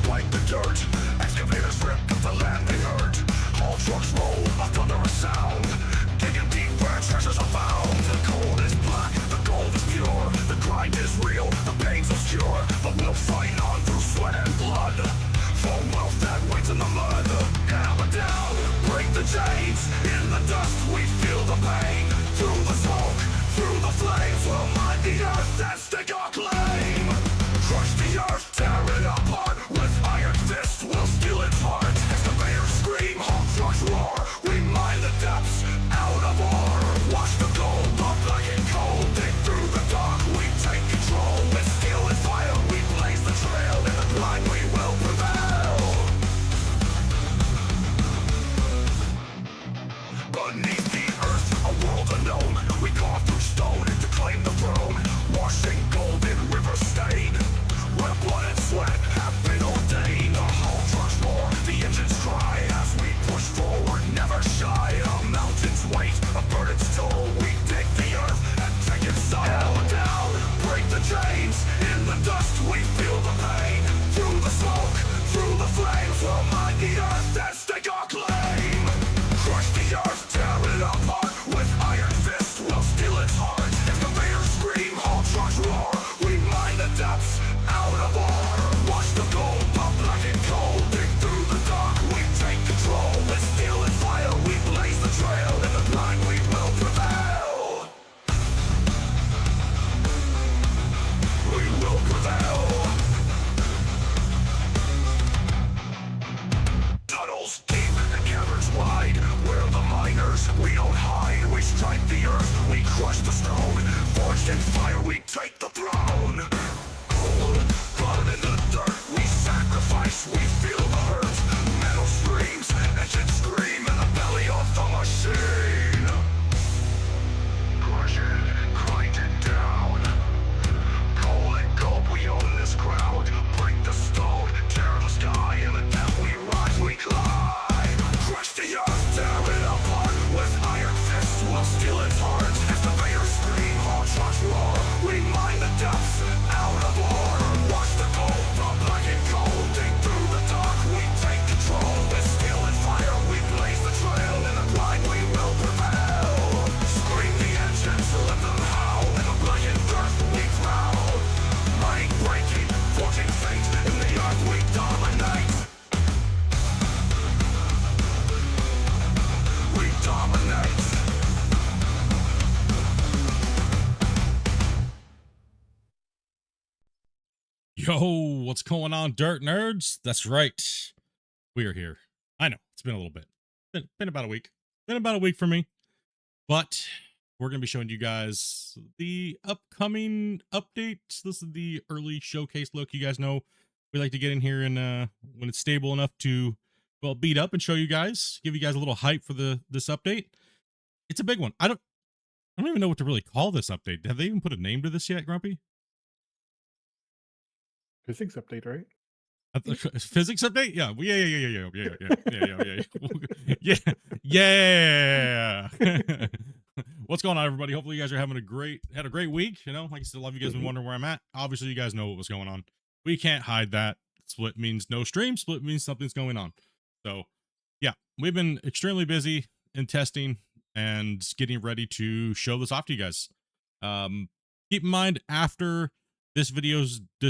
like the dirt. Excavators rip up the land they hurt. Haul trucks roll, a thunderous sound. Digging deep where treasures are found. The cold is black, the gold is pure. The grind is real, the pain's obscure. But we'll fight on through sweat and blood for wealth that waits in the mud. Hammer down, break the chains. In the dust we feel the pain. Through the smoke, through the flames, we'll mine the earth and stake our claim. Crush the earth, tear it apart. With iron fist, we'll steal its heart. Excavators scream, haul trucks roar. We mine the depths out of ore. Watch the gold, the black and cold. Dig through the dark, we take control. With steel and fire, we blaze the trail. In the blind, we will prevail. Beneath the earth, a world unknown. We carve through stone to claim the throne. Washing gold in river stain. Where blood and sweat have been ordained. Our hull trucks roar, the engines cry. As we push forward, never shy. A mountain's weight, a burden's toll. We dig the earth and take its soul. Hammer down, break the chains. In the dust we feel the pain. Through the smoke, through the flames, we'll mine the earth and stake our claim. Crush the earth, tear it apart. With iron fist, we'll steal its heart. Excavators scream, haul trucks roar. We mine the depths out of ore. Watch the gold, pop black and cold. Dig through the dark, we take control. With steel and fire, we blaze the trail. In the blind, we will prevail. We will prevail. Tunnels deep and caverns wide. We're the miners, we don't hide. We strike the earth, we crush the stone. Forged in fire, we take the throne. Cold, blood in the dirt, we sacrifice, we feel the hurt. Metal screams, engines scream in the belly of the machine. Crush it, grind it down. Coal and gold, we own this ground. Break the stone, tear the sky. In the depth we rise, we climb. Crush the earth, tear it apart. With iron fists, we'll steal its heart. Excavators scream, haul trucks roar. We mine the depths out of ore. Watch the gold, the black and gold. Dig through the dark, we take control. With steel and fire, we blaze the trail. In the blind, we will prevail. Scream the engines, let them howl. In the blackened earth, we prowl. Mining, breaking, forging fate. In the earth, we dominate. We dominate. Yo, what's going on, dirt nerds? That's right. We are here. I know, it's been a little bit. Been about a week. Been about a week for me. But we're going to be showing you guys the upcoming updates. This is the early showcase look. You guys know we like to get in here and when it's stable enough to, well, beat up and show you guys, give you guys a little hype for this update. It's a big one. I don't even know what to really call this update. Have they even put a name to this yet, Grumpy? Physics update, right? Physics update? Yeah. Yeah. What's going on, everybody? Hopefully you guys are having had a great week. You know, like I said, a lot of you guys been wondering where I'm at. Obviously, you guys know what was going on. We can't hide that. Split means no stream. Split means something's going on. So, yeah, we've been extremely busy in testing and getting ready to show this off to you guys. Keep in mind, after this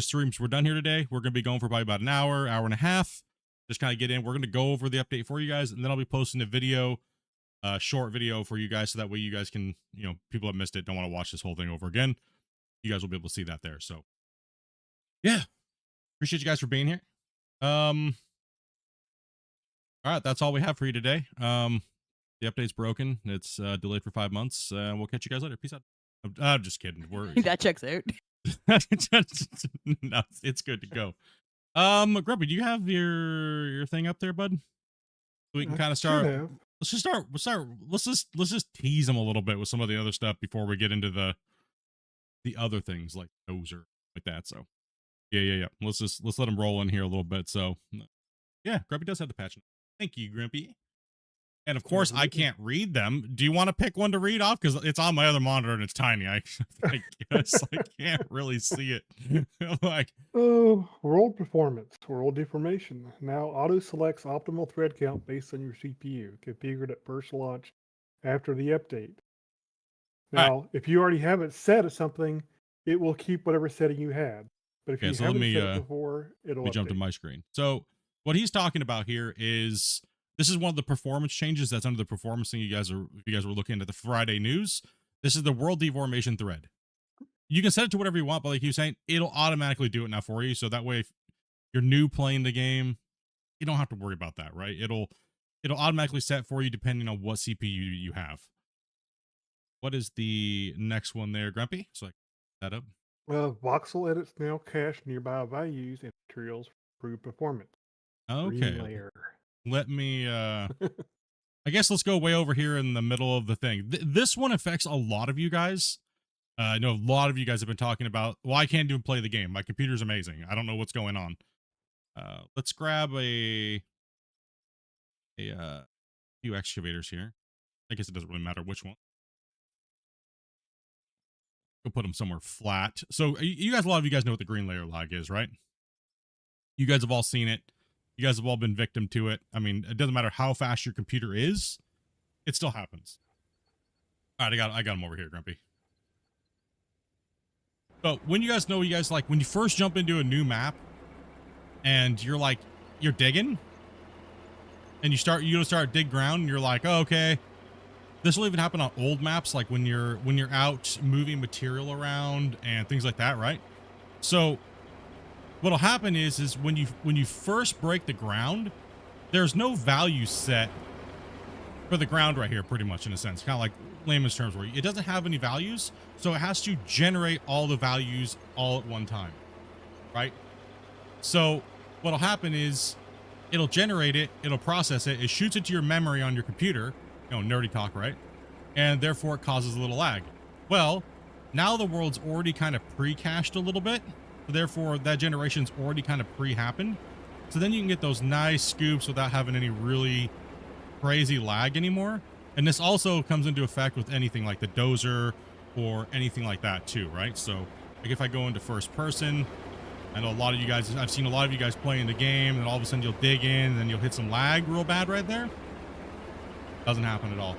streams we're done here today, we're going to be going for probably about an hour and a half. Just kind of get in. We're going to go over the update for you guys, and then I'll be posting a video, short video for you guys, so that way you guys can, you know, people that missed it, don't want to watch this whole thing over again. You guys will be able to see that there. So, yeah, appreciate you guys for being here. All right, that's all we have for you today. The update's broken. It's delayed for 5 months. We'll catch you guys later. Peace out. I'm just kidding. That checks out. No, it's good to go. Grumpy, do you have your thing up there, bud? So we can kind of start. Let's just tease them a little bit with some of the other stuff before we get into the other things like Dozer, like that. So yeah. Let's let them roll in here a little bit. So yeah, Grumpy does have the patch. Thank you, Grumpy. And of Yeah, course, I absolutely. can't read them. Do you want to pick one to read off? Because it's on my other monitor and it's tiny. I guess I can't really see it. Like, Oh, world performance, world deformation. Now auto selects optimal thread count based on your CPU, configured at first launch after the update. all right. Now, if you already have it set at something, it will keep whatever setting you had. But if Okay, you so let haven't me set it before, let it'll me jump to update. my screen. So what he's talking about here is this is one of the performance changes that's under the performance thing. If you guys were looking at the Friday news, this is the world deformation thread. You can set it to whatever you want, but like you were saying, it'll automatically do it now for you. So that way, if you're new playing the game, you don't have to worry about that, right? It'll automatically set for you depending on what CPU you have. What is the next one there, Grumpy? So I can set that up. Voxel edits now cache nearby values and materials for improved performance. Green Okay, layer. let me I guess let's go way over here in the middle of the thing. This one affects a lot of you guys. I know a lot of you guys have been talking about, well, I can't even play the game. My computer's amazing. I don't know what's going on. Let's grab a few excavators here. I guess it doesn't really matter which one. We'll put them somewhere flat. So you guys, a lot of you guys know what the green layer lag is, right? You guys have all seen it. You guys have all been victim to it. I mean, it doesn't matter how fast your computer is, it still happens. All right, I got him over here, Grumpy. So when you guys know, you guys like when you first jump into a new map and you're digging and you start dig ground and you're like, oh, okay. This will even happen on old maps, like when you're out moving material around and things like that, right? So what'll happen is when you first break the ground, there's no value set for the ground right here, pretty much in a sense, kind of like layman's terms, where it doesn't have any values, so it has to generate all the values all at one time, right? So what'll happen is it'll generate it, it'll process it, it shoots it to your memory on your computer, nerdy talk, right? And therefore it causes a little lag. Well, now the world's already kind of pre-cached a little bit, so therefore that generation's already kind of pre-happened. So then you can get those nice scoops without having any really crazy lag anymore. And this also comes into effect with anything like the Dozer or anything like that too, right? So like if I go into first person, I know a lot of you guys, I've seen a lot of you guys playing the game and all of a sudden you'll dig in and then you'll hit some lag real bad right there. Doesn't happen at all.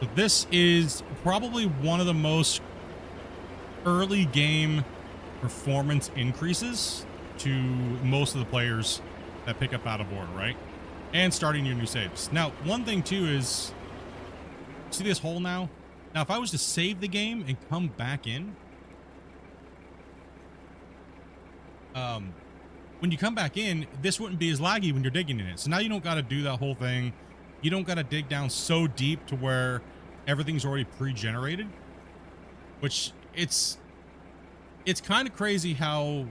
So this is probably one of the most early game performance increases to most of the players that pick up out of order, right? And starting your new saves. Now, one thing too is, see this hole now? Now, if I was to save the game and come back in, when you come back in, this wouldn't be as laggy when you're digging in it. So now you don't got to do that whole thing. You don't got to dig down so deep to where everything's already pre-generated, which it's kind of crazy how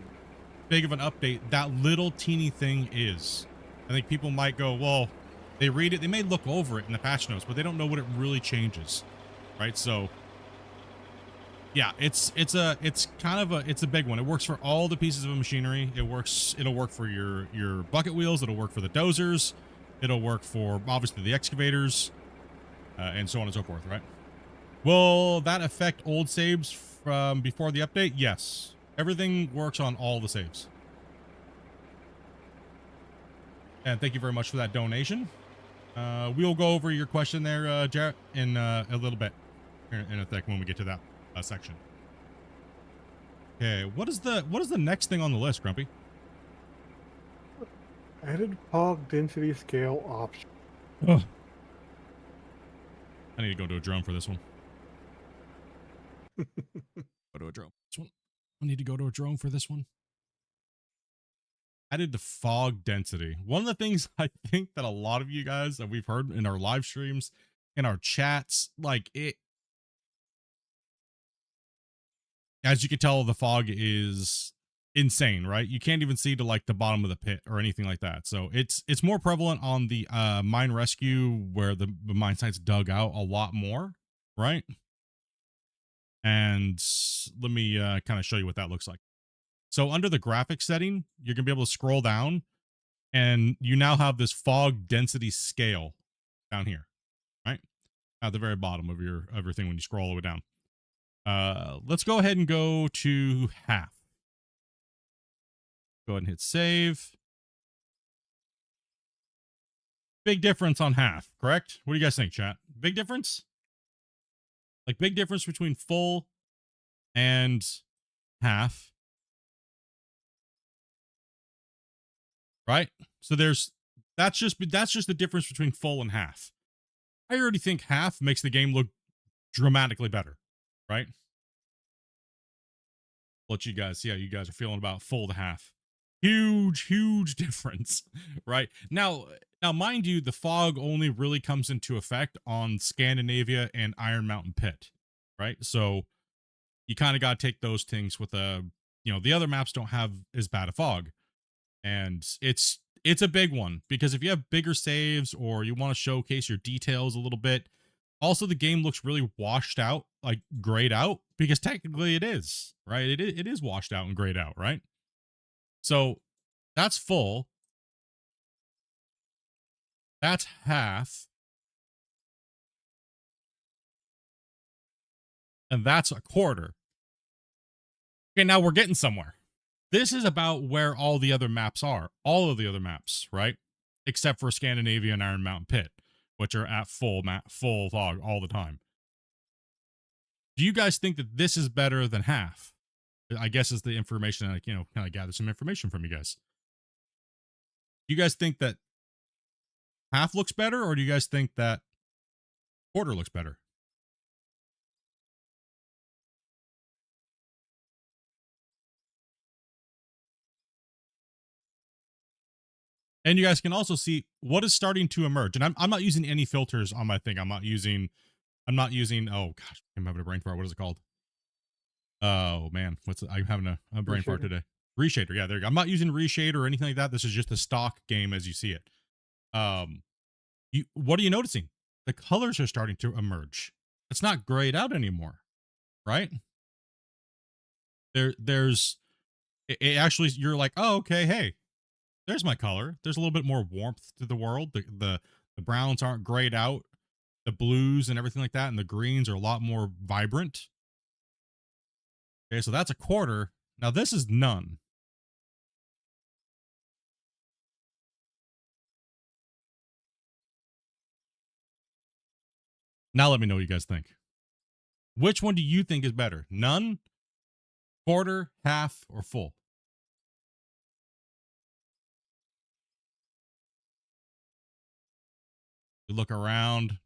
big of an update that little teeny thing is. I think people might go, well, they read it, they may look over it in the patch notes, but they don't know what it really changes, right? So yeah, it's a big one. It works for all the pieces of machinery. It'll work for your bucket wheels, it'll work for the dozers, it'll work for obviously the excavators, and so on and so forth, right? Will that affect old saves from before the update? Yes. Everything works on all the saves. And thank you very much for that donation. We'll go over your question there, Jarrett, in a little bit, in a sec when we get to that section. Okay, what is the next thing on the list, Grumpy? Added fog density scale option. Oh. I need to go to a drone for this one. Go to a drone. This one. I need to go to a drone for this one. Added the fog density. One of the things I think that a lot of you guys that we've heard in our live streams, in our chats, like it, as you can tell, the fog is insane, right? You can't even see to like the bottom of the pit or anything like that. So it's more prevalent on the mine rescue where the mine site's dug out a lot more, right? And let me kind of show you what that looks like. So under the graphics setting, you're going to be able to scroll down, and you now have this fog density scale down here, right? At the very bottom of your everything when you scroll all the way down. Let's go ahead and go to half. Go ahead and hit save. Big difference on half, correct? What do you guys think, chat? Big difference? Like big difference between full and half. Right? So that's just the difference between full and half. I already think half makes the game look dramatically better, right? What you guys, yeah, you guys are feeling about full to half. Huge difference, right? Now, mind you, the fog only really comes into effect on Scandinavia and Iron Mountain Pit, right? So you kind of got to take those things with a, the other maps don't have as bad a fog. And it's a big one, because if you have bigger saves or you want to showcase your details a little bit, also the game looks really washed out, like grayed out, because technically it is, right? It is washed out and grayed out, right? So that's full. That's half. And that's a quarter. Okay, now we're getting somewhere. This is about where all the other maps are. All of the other maps, right? Except for Scandinavia and Iron Mountain Pit, which are at full fog all the time. Do you guys think that this is better than half? I guess is the information I, kind of gather some information from you guys. Do you guys think that half looks better, or do you guys think that quarter looks better? And you guys can also see what is starting to emerge. And I'm not using any filters on my thing. I'm not using, oh gosh, I'm having a brain fart. What is it called? Oh man, I'm having a brain fart today. Reshader, yeah, there you go. I'm not using reshader or anything like that. This is just a stock game as you see it. What are you noticing? The colors are starting to emerge. It's not grayed out anymore, right? There's it actually, you're like, oh, okay, hey, there's my color. There's a little bit more warmth to the world. The browns aren't grayed out. The blues and everything like that, and the greens are a lot more vibrant. Okay, so that's a quarter. Now this is none. Now let me know what you guys think. Which one do you think is better? None, quarter, half, or full? You look around.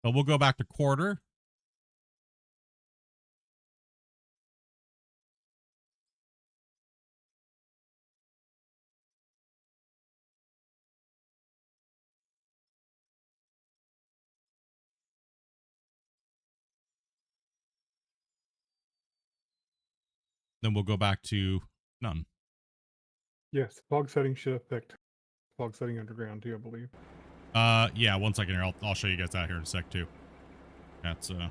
So we'll go back to quarter. Then we'll go back to none. Yes, fog setting should affect fog setting underground too, I believe. Yeah, 1 second here. I'll show you guys that here in a sec too. That's let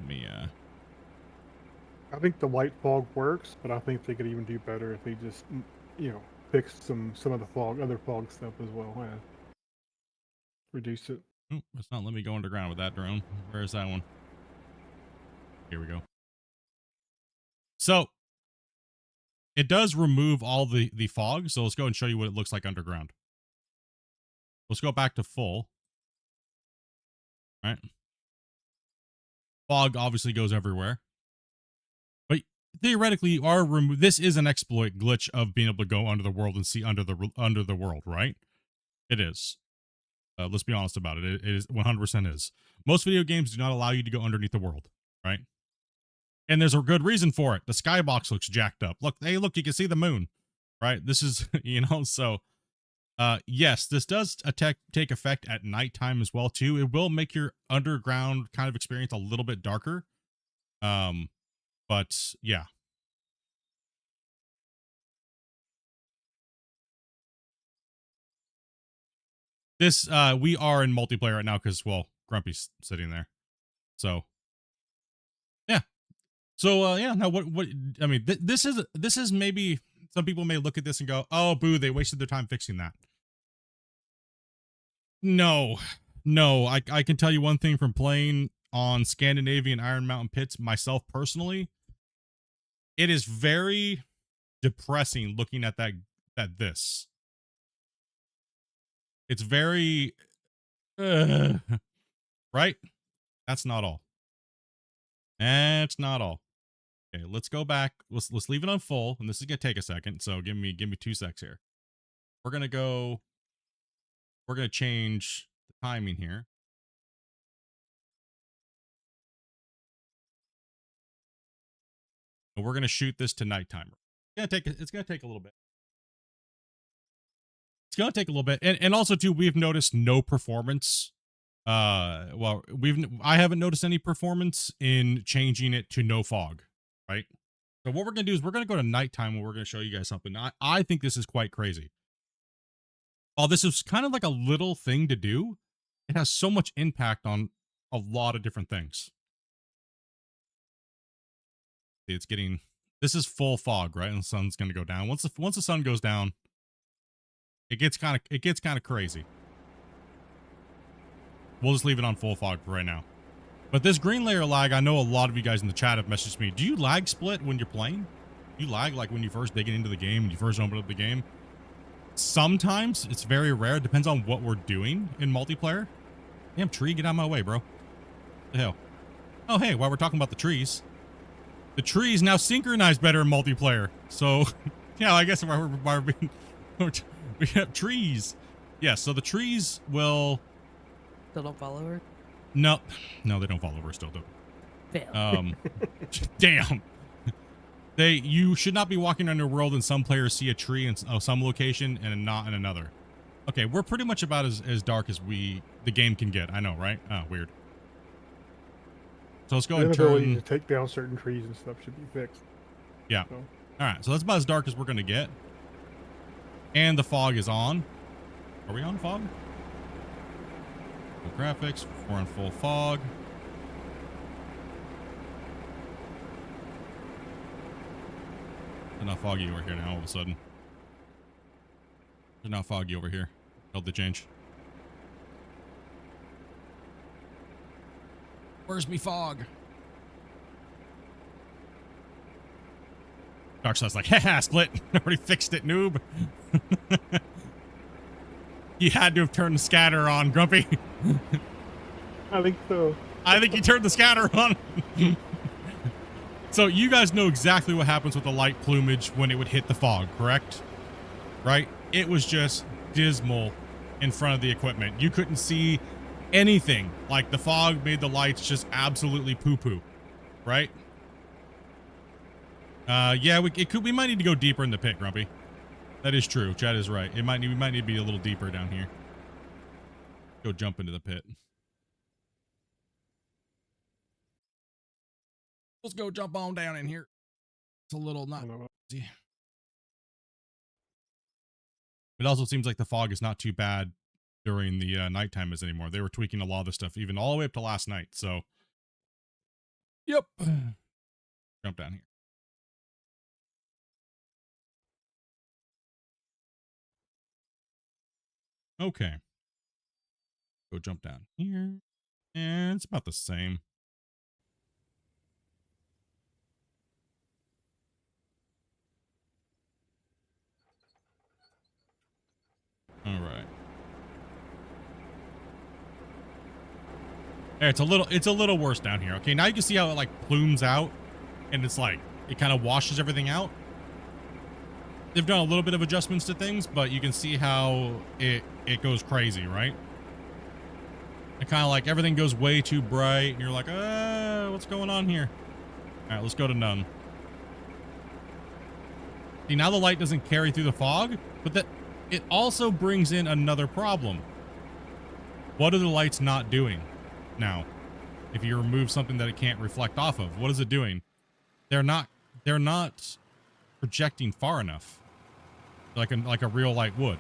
me I think the white fog works, but I think they could even do better if they just, fix some of the other fog stuff as well. Reduce it. oh, it's not let me go underground with that drone. Where is that one? Here we go. So it does remove all the fog. So let's go and show you what it looks like underground. Let's go back to full. Right. Fog obviously goes everywhere. But theoretically, you are this is an exploit glitch of being able to go under the world and see under the world, right? It is. Let's be honest about it. It is 100% is. Most video games do not allow you to go underneath the world, right? And there's a good reason for it. The skybox looks jacked up. Look, hey, look, you can see the moon, right? This is, so yes, this does take effect at nighttime as well too. It will make your underground kind of experience a little bit darker. But yeah, This we are in multiplayer right now because, well, Grumpy's sitting there. So yeah. So yeah, now what I mean, this is maybe some people may look at this and go, "Oh, boo, they wasted their time fixing that." No. No, I can tell you one thing from playing on Scandinavian Iron Mountain pits myself personally. It is very depressing looking at this. It's very right? That's not all. That's not all. Okay, let's go back. Let's leave it on full, and this is gonna take a second. So give me 2 secs here. We're gonna change the timing here. And we're gonna shoot this to nighttime. It's gonna take a little bit. It's gonna take a little bit, and also too, we've noticed no performance. Well, I haven't noticed any performance in changing it to no fog, right? So what we're gonna do is we're gonna go to nighttime, and we're gonna show you guys something. I think this is quite crazy. While this is kind of like a little thing to do, it has so much impact on a lot of different things. See, it's getting, this is full fog, right? And the sun's gonna go down. Once the sun goes down, it gets kind of crazy. We'll just leave it on full fog for right now. But this green layer lag, I know a lot of you guys in the chat have messaged me. Do you lag split when you're playing? Do you lag like when you first dig into the game, when you first open up the game? Sometimes, it's very rare. It depends on what we're doing in multiplayer. Damn tree, get out of my way, bro. What the hell? Oh, hey, while we're talking about the trees now synchronize better in multiplayer. So, yeah, I guess while we're being, we have trees. Yeah, so the trees will... Still don't follow her? No, they don't follow her still, Fail. Damn. You should not be walking around your world and some players see a tree in some location and not in another. Okay, we're pretty much about as dark as the game can get. I know, right? Oh, weird. So let's go ahead and Inability turn... to take down certain trees and stuff should be fixed. Yeah. So. All right, so that's about as dark as we're going to get. And the fog is on. Are we on fog? Full graphics. We're on full fog. It's not foggy over here now all of a sudden. It's not foggy over here. Held the change. Where's me fog? Darkside's like, haha, split. Already fixed it, noob. You had to have turned the scatter on, Grumpy. I think so. I think you turned the scatter on. So you guys know exactly what happens with the light plumage when it would hit the fog, correct? Right? It was just dismal in front of the equipment. You couldn't see anything. Like the fog made the lights just absolutely poo-poo, right? Yeah, we might need to go deeper in the pit, Grumpy. That is true. Chad is right. We might need to be a little deeper down here. Go jump into the pit. Let's go jump on down in here. It's a little not easy. It also seems like the fog is not too bad during the nighttime as anymore. They were tweaking a lot of the stuff even all the way up to last night. So, yep. Jump down here. Okay. Go jump down here. And it's about the same. All right. Yeah, it's a little worse down here. Okay, now you can see how it like plumes out and it's like it kind of washes everything out. They've done a little bit of adjustments to things, but you can see how it goes crazy, right? It kind of like everything goes way too bright and you're like, what's going on here? All right, let's go to none. See, now the light doesn't carry through the fog, but it also brings in another problem. What are the lights not doing now? If you remove something that it can't reflect off of, what is it doing? They're not projecting far enough, like a real light would.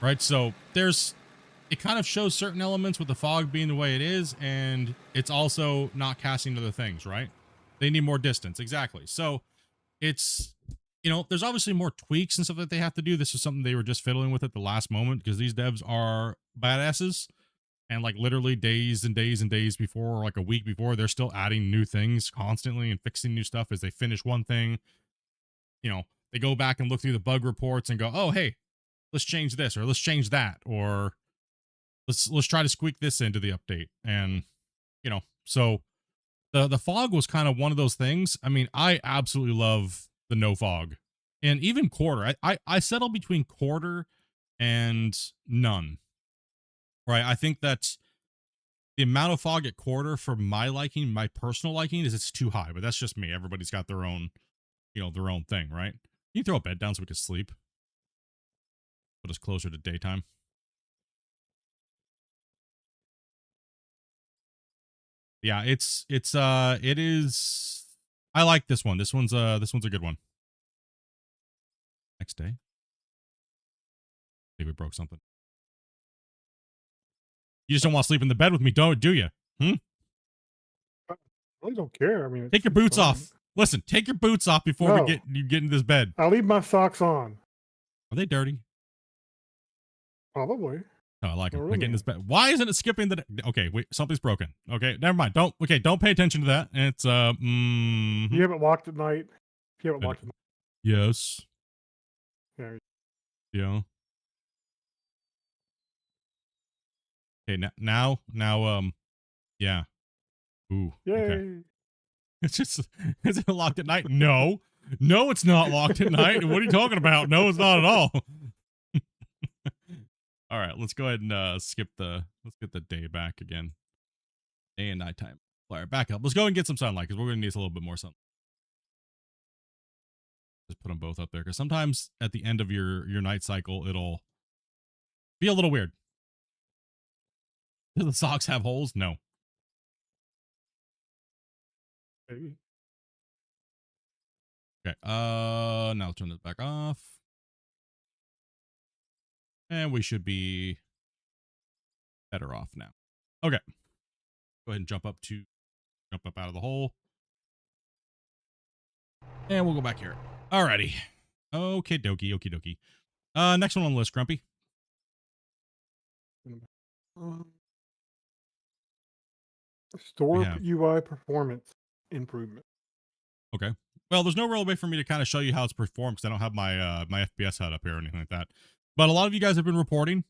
Right? So it kind of shows certain elements with the fog being the way it is, and it's also not casting other things, right? They need more distance. Exactly. So it's, there's obviously more tweaks and stuff that they have to do. This is something they were just fiddling with at the last moment because these devs are badasses. And like literally days and days and days before, or like a week before, they're still adding new things constantly and fixing new stuff as they finish one thing. They go back and look through the bug reports and go, oh, hey, let's change this, or let's change that, or let's try to squeak this into the update. And, so the fog was kind of one of those things. I mean, I absolutely love the no fog, and even quarter. I settle between quarter and none. Right. I think that the amount of fog at quarter for my liking, my personal liking, is it's too high, but that's just me. Everybody's got their own, their own thing, right? You throw a bed down so we can sleep. Put us closer to daytime. Yeah, it is. I like this one. This one's a good one. Next day. I think we broke something. You just don't want to sleep in the bed with me, do you? I really don't care. I mean, Take your boots off. Listen, take your boots off before you get into this bed. I'll leave my socks on. Are they dirty? Probably. Oh, I like them. Really? They're getting this bed. Why isn't it skipping the? Okay, wait, something's broken. Okay, never mind. Don't pay attention to that. It's You haven't walked at night. If you haven't walked at night. Yes. Yeah. Yeah. Okay, now, yeah. Ooh. Yay. Okay. It's just, is it locked at night? No, it's not locked at night. What are you talking about? No, it's not at all. All right, let's go ahead and let's get the day back again. Day and nighttime. Flare back up. Let's go and get some sunlight because we're going to need a little bit more sunlight. Just put them both up there because sometimes at the end of your night cycle, it'll be a little weird. Do the socks have holes? No. Maybe. Okay. Now I'll turn this back off. And we should be better off now. Okay. Go ahead and jump up out of the hole. And we'll go back here. Alrighty. Okay, dokie, okie dokie. Next one on the list, Grumpy. Store have- UI performance improvement. Okay. Well, there's no real way for me to kind of show you how it's performed because I don't have my my FPS HUD up here or anything like that. But a lot of you guys have been reporting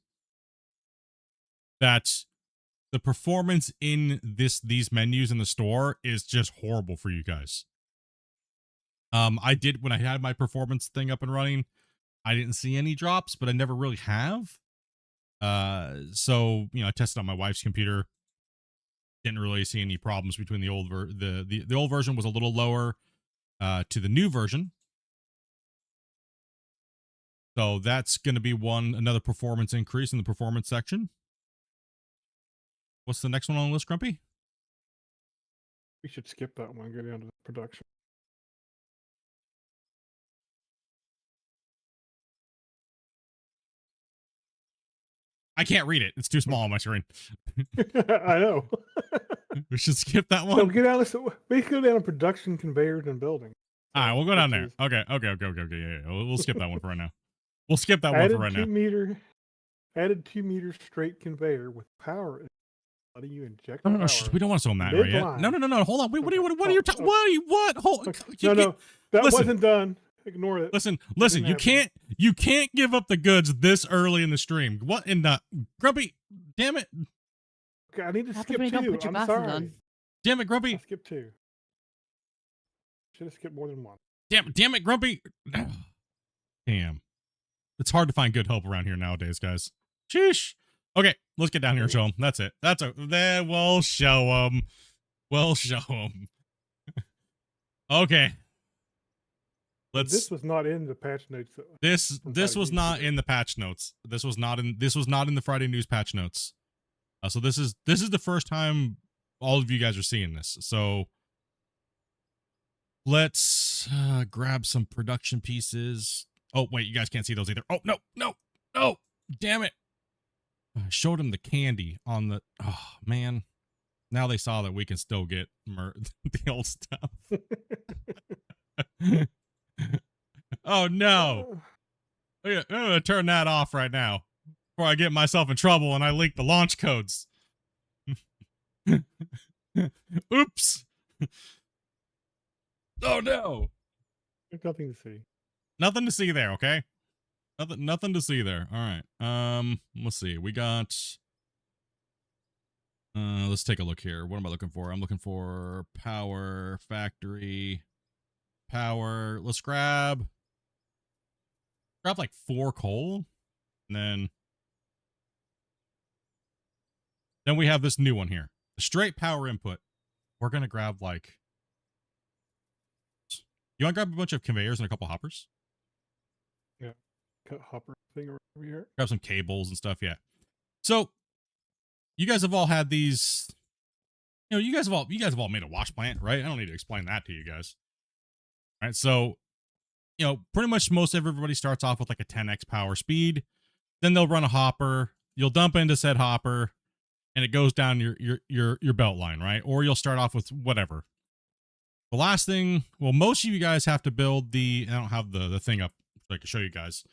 that the performance in these menus in the store is just horrible for you guys. I did when I had my performance thing up and running, I didn't see any drops, but I never really have. So I tested on my wife's computer. Didn't really see any problems between the old the old version was a little lower to the new version. So that's going to be another performance increase in the performance section. What's the next one on the list, Grumpy? We should skip that one and go down to the production. I can't read it. It's too small on my screen. I know. We should skip that one. So get down. We can go down to production, conveyors, and building. All right, we'll go down there. Okay. Yeah. We'll skip that one for right now. We'll skip that one for right now. Added 2 meter straight conveyor with power. Letting you inject No, power. we don't want to zoom that right yet. No. Hold on. Wait, what are you talking? What? Hold. Okay. No. That wasn't done. Ignore it. Listen. You can't give up the goods this early in the stream. What in the Grumpy? Damn it! Okay, I need to How skip come you don't 2. put your I'm glasses sorry. on? Damn it, I Grumpy! skipped 2. Should have skipped more than 1. Damn it, Grumpy! Damn. It's hard to find good help around here nowadays, guys. Sheesh. Okay, let's get down here and show them. That's it. We'll show them. Okay. This was not in the patch notes. This was not in the patch notes. This was not in the Friday news patch notes. So this is the first time all of you guys are seeing this. So let's grab some production pieces. Oh wait, you guys can't see those either. Oh no! Damn it! I showed them the candy on the. Oh man, now they saw that we can still get the old stuff. Oh no! I'm gonna turn that off right now before I get myself in trouble and I leak the launch codes. Oops! Oh no! There's nothing to see. Nothing to see there. Okay. Nothing to see there. All right. Let's see. We got. Let's take a look here. What am I looking for? I'm looking for power, factory, power. Let's grab like 4 coal, and then we have this new one here. The straight power input. We're gonna grab like. You want to grab a bunch of conveyors and a couple hoppers? Cut hopper thing over here. Grab some cables and stuff. Yeah. So you guys have all had these. You know, you guys have all made a wash plant, right? I don't need to explain that to you guys. All right. So, you know, pretty much most everybody starts off with like a 10x power speed. Then they'll run a hopper. You'll dump into said hopper, and it goes down your belt line, right? Or you'll start off with whatever. The last thing, well, most of you guys have to build the. I don't have the thing up so I can show you guys.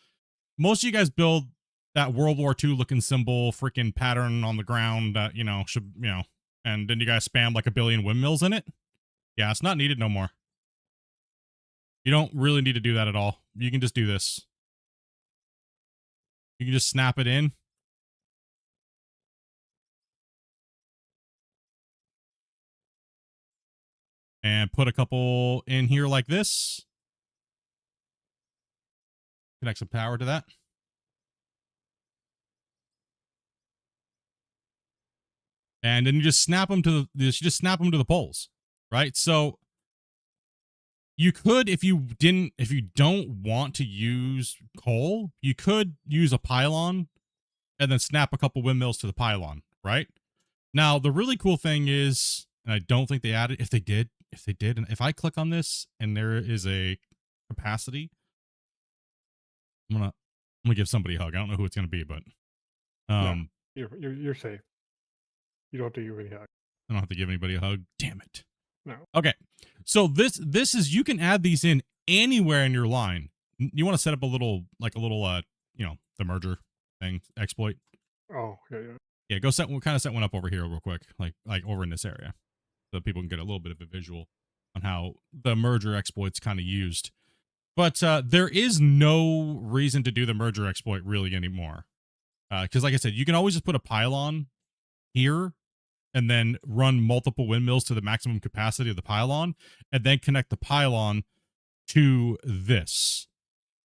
Most of you guys build that World War II looking symbol, freaking pattern on the ground that, you know, should, you know, and then you guys spam like a billion windmills in it. Yeah, it's not needed no more. You don't really need to do that at all. You can just do this. You can just snap it in. And put a couple in here like this. Connect some power to that. And then you just snap them to the poles, right? So you could, if you don't want to use coal, you could use a pylon and then snap a couple windmills to the pylon, right? Now, the really cool thing is, and I don't think they added, if they did, and if I click on this and there is a capacity, I'm gonna give somebody a hug. I don't know who it's gonna be, but No, you're safe. You don't have to give any hug. I don't have to give anybody a hug. Damn it. No. Okay. So this is, you can add these in anywhere in your line. You want to set up a little you know, the merger thing exploit. Oh, yeah. Yeah, go set one up over here real quick, like over in this area, so people can get a little bit of a visual on how the merger exploit's kind of used. But there is no reason to do the merger exploit really anymore, because like I said, you can always just put a pylon here and then run multiple windmills to the maximum capacity of the pylon, and then connect the pylon to this.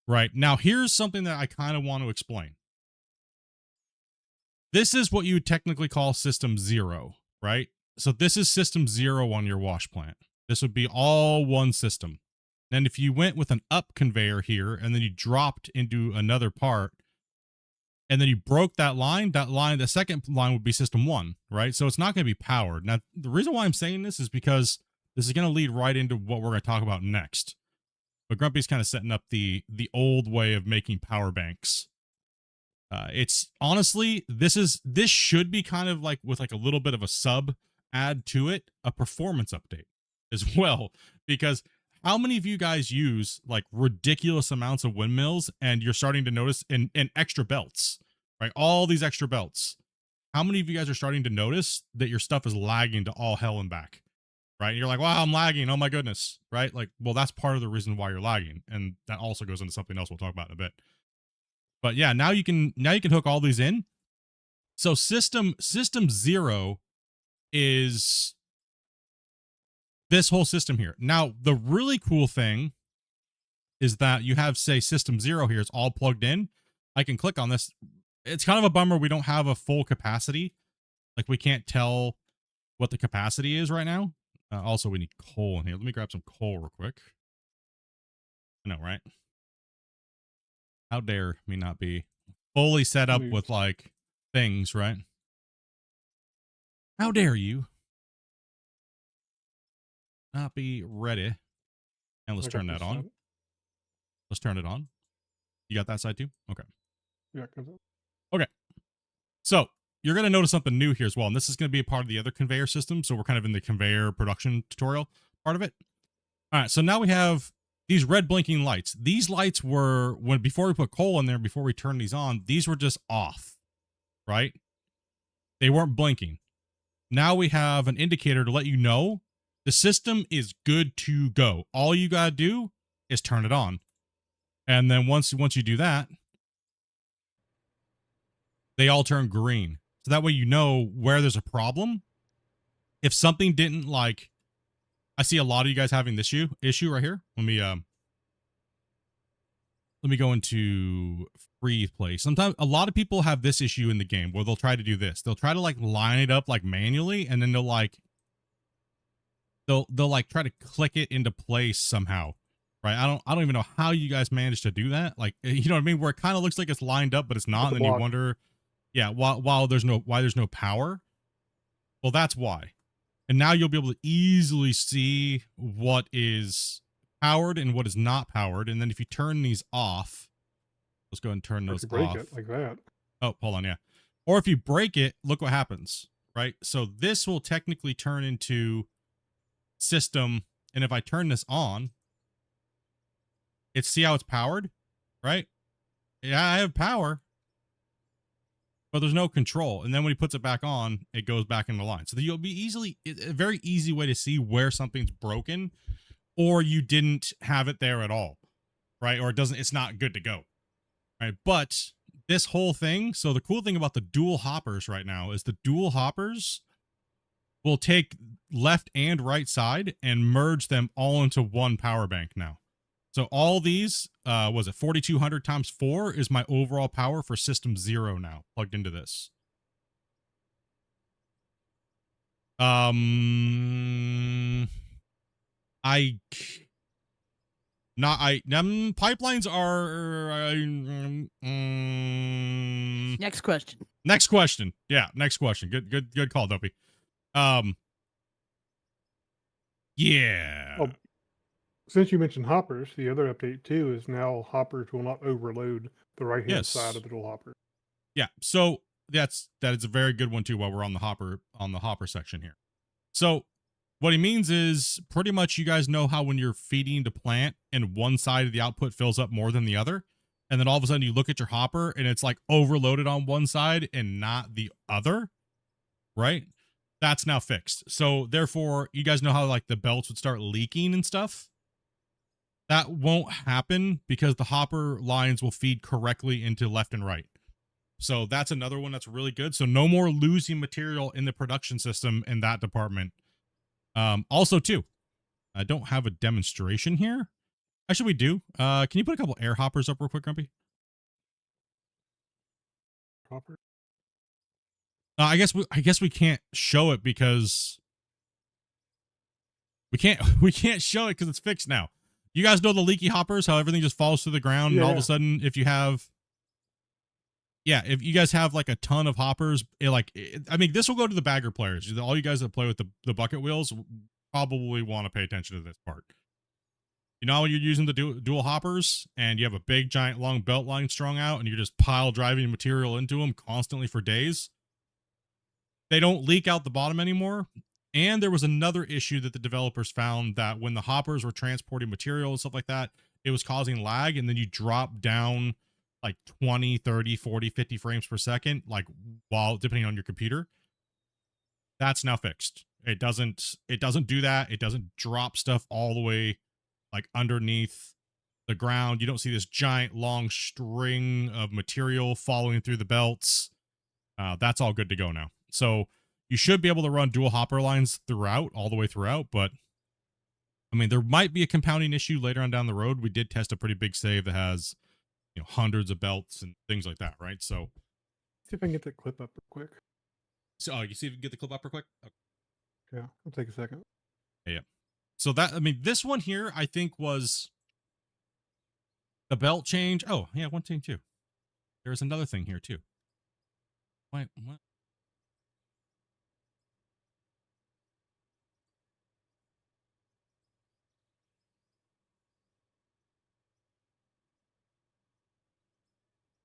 Right now, here's something that I kind of want to explain. This is what you would technically call system 0, right? So this is system 0 on your wash plant. This would be all one system. And if you went with an up conveyor here and then you dropped into another part and then you broke that line, the second line would be system 1, right? So it's not going to be powered. Now, the reason why I'm saying this is because this is going to lead right into what we're going to talk about next. But Grumpy's kind of setting up the old way of making power banks. It's honestly, this should be kind of like with like a little bit of a sub add to it, a performance update as well, because how many of you guys use like ridiculous amounts of windmills and you're starting to notice in extra belts, right? All these extra belts. How many of you guys are starting to notice that your stuff is lagging to all hell and back, right? And you're like, wow, I'm lagging. Oh my goodness, right? Like, well, that's part of the reason why you're lagging. And that also goes into something else we'll talk about in a bit. But yeah, now you can hook all these in. So system 0 is this whole system here. Now, the really cool thing is that you have, say, system 0 here. It's all plugged in. I can click on this. It's kind of a bummer we don't have a full capacity. Like, we can't tell what the capacity is right now. Also, we need coal in here. Let me grab some coal real quick. I know, right? How dare me not be fully set up with like things, right? How dare you not be ready? And let's turn that on. Let's turn it on. You got that side too? Okay. Yeah. Okay. So you're going to notice something new here as well. And this is going to be a part of the other conveyor system. So we're kind of in the conveyor production tutorial part of it. All right. So now we have these red blinking lights. These lights were before we put coal in there, before we turned these on, these were just off, right? They weren't blinking. Now we have an indicator to let you know the system is good to go. All you got to do is turn it on. And then once you do that, they all turn green. So that way you know where there's a problem. If something didn't like, I see a lot of you guys having this issue right here. Let me go into free play. Sometimes a lot of people have this issue in the game where they'll try to do this. They'll try to like line it up like manually, and then they'll like try to click it into place somehow. Right? I don't even know how you guys managed to do that. Like, you know what I mean? Where it kind of looks like it's lined up, but it's not, and then you wonder, yeah, why there's no power. Well, that's why. And now you'll be able to easily see what is powered and what is not powered. And then if you turn these off, let's go ahead and turn those break off. it like that. Oh, hold on, yeah. Or if you break it, look what happens, right? So this will technically turn into system. And if I turn this on, see how it's powered, right? Yeah, I have power, but there's no control. And then when he puts it back on, it goes back into line. So you'll be a very easy way to see where something's broken, or you didn't have it there at all, right? Or it's not good to go, right? But this whole thing, so the cool thing about the dual hoppers right now is the dual hoppers will take left and right side and merge them all into one power bank now. So all these, was it 4200 times 4 is my overall power for system 0 now plugged into this. Pipelines are, Next question. Next question. Yeah, next question. Good call, Dopey. Yeah. Oh, since you mentioned hoppers, the other update too is now hoppers will not overload the right hand side of the dual hopper. Yeah. So that is a very good one too while we're on the hopper section here. So what he means is pretty much you guys know how when you're feeding the plant and one side of the output fills up more than the other, and then all of a sudden you look at your hopper and it's like overloaded on one side and not the other, right? That's now fixed. So therefore, you guys know how like the belts would start leaking and stuff? That won't happen because the hopper lines will feed correctly into left and right. So that's another one that's really good. So no more losing material in the production system in that department. Also too, I don't have a demonstration here. Actually, we do. Can you put a couple air hoppers up real quick, Grumpy? Hopper? I guess we can't show it because we can't show it because it's fixed now. You guys know the leaky hoppers, how everything just falls to the ground, and all of a sudden, if you guys have like a ton of hoppers, I mean, this will go to the bagger players. All you guys that play with the bucket wheels probably want to pay attention to this part. You know, when you're using the dual hoppers and you have a big, giant, long belt line strung out, and you're just pile driving material into them constantly for days, they don't leak out the bottom anymore. And there was another issue that the developers found, that when the hoppers were transporting material and stuff like that, it was causing lag, and then you drop down like 20, 30, 40, 50 frames per second, like while depending on your computer. That's now fixed. It doesn't do that. It doesn't drop stuff all the way like underneath the ground. You don't see this giant long string of material following through the belts. That's all good to go now. So you should be able to run dual hopper lines throughout, all the way throughout, but I mean, there might be a compounding issue later on down the road. We did test a pretty big save that has, you know, hundreds of belts and things like that, right? So see if I can get that clip up real quick. So you see if you can get the clip up real quick? Okay. Yeah, it'll take a second. Yeah. So that, I mean, this one here, I think was the belt change. Oh, yeah, one thing too. There's another thing here too. Wait, what?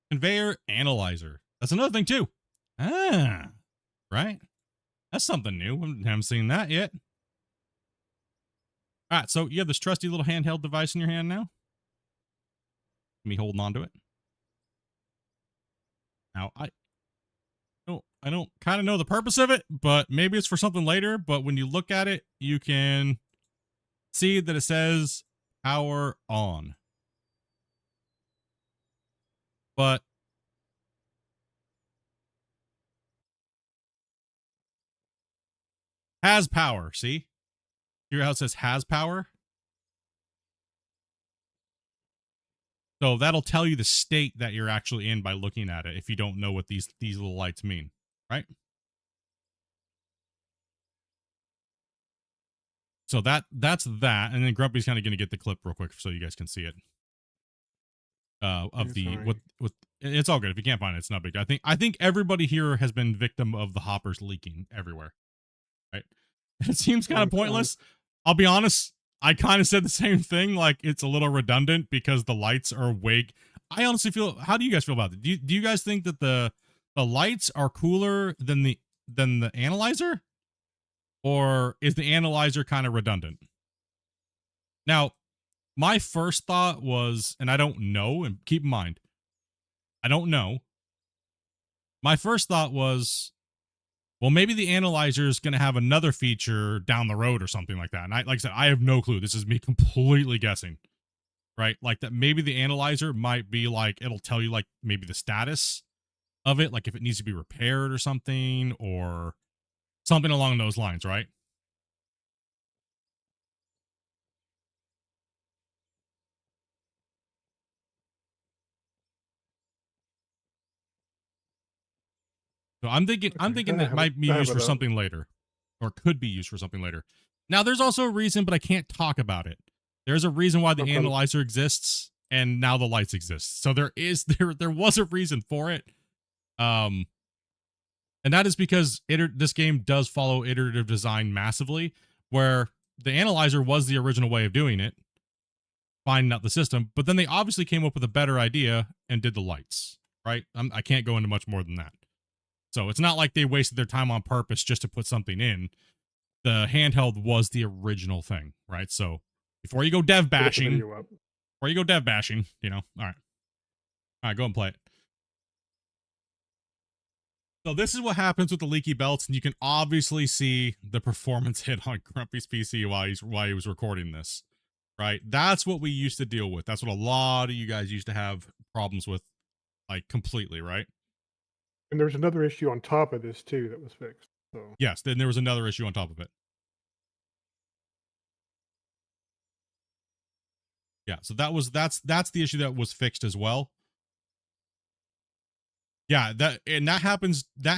Conveyor analyzer. That's another thing too. Ah, right. That's something new. I haven't seen that yet. All right, so you have this trusty little handheld device in your hand now. Me holding on to it. Now, I don't kind of know the purpose of it, but maybe it's for something later. But when you look at it, you can see that it says power on. But has power, see? Hear how it says has power? So that'll tell you the state that you're actually in by looking at it if you don't know what these little lights mean, right? So that's that, and then Grumpy's kind of going to get the clip real quick so you guys can see it. Of It's the alright. what it's all good. If you can't find it, it's not big. I think everybody here has been victim of the hoppers leaking everywhere, right? It seems kind of pointless. I'll be honest. I kind of said the same thing. Like it's a little redundant because the lights are way. I honestly feel. How do you guys feel about it? Do you guys think that the lights are cooler than the analyzer, or is the analyzer kind of redundant? Now, my first thought was, and I don't know, and keep in mind, I don't know. My first thought was, well, maybe the analyzer is going to have another feature down the road or something like that. And like I said, I have no clue. This is me completely guessing, right? Like that maybe the analyzer might be like, it'll tell you like maybe the status of it, like if it needs to be repaired or something along those lines, right? So I'm thinking that might be used for something later, or could be used for something later. Now there's also a reason, but I can't talk about it. There's a reason why the analyzer exists, and now the lights exist. So there was a reason for it, and that is because this game does follow iterative design massively, where the analyzer was the original way of doing it, finding out the system, but then they obviously came up with a better idea and did the lights. Right? I can't go into much more than that. So it's not like they wasted their time on purpose just to put something in. The handheld was the original thing, right? So before you go dev bashing, you know, all right, go and play it. So this is what happens with the leaky belts, and you can obviously see the performance hit on Grumpy's PC while he was recording this, right? That's what we used to deal with. That's what a lot of you guys used to have problems with, like completely, right? And there's another issue on top of this too that was fixed. So yes, then there was another issue on top of it. Yeah, so that's the issue that was fixed as well. Yeah, that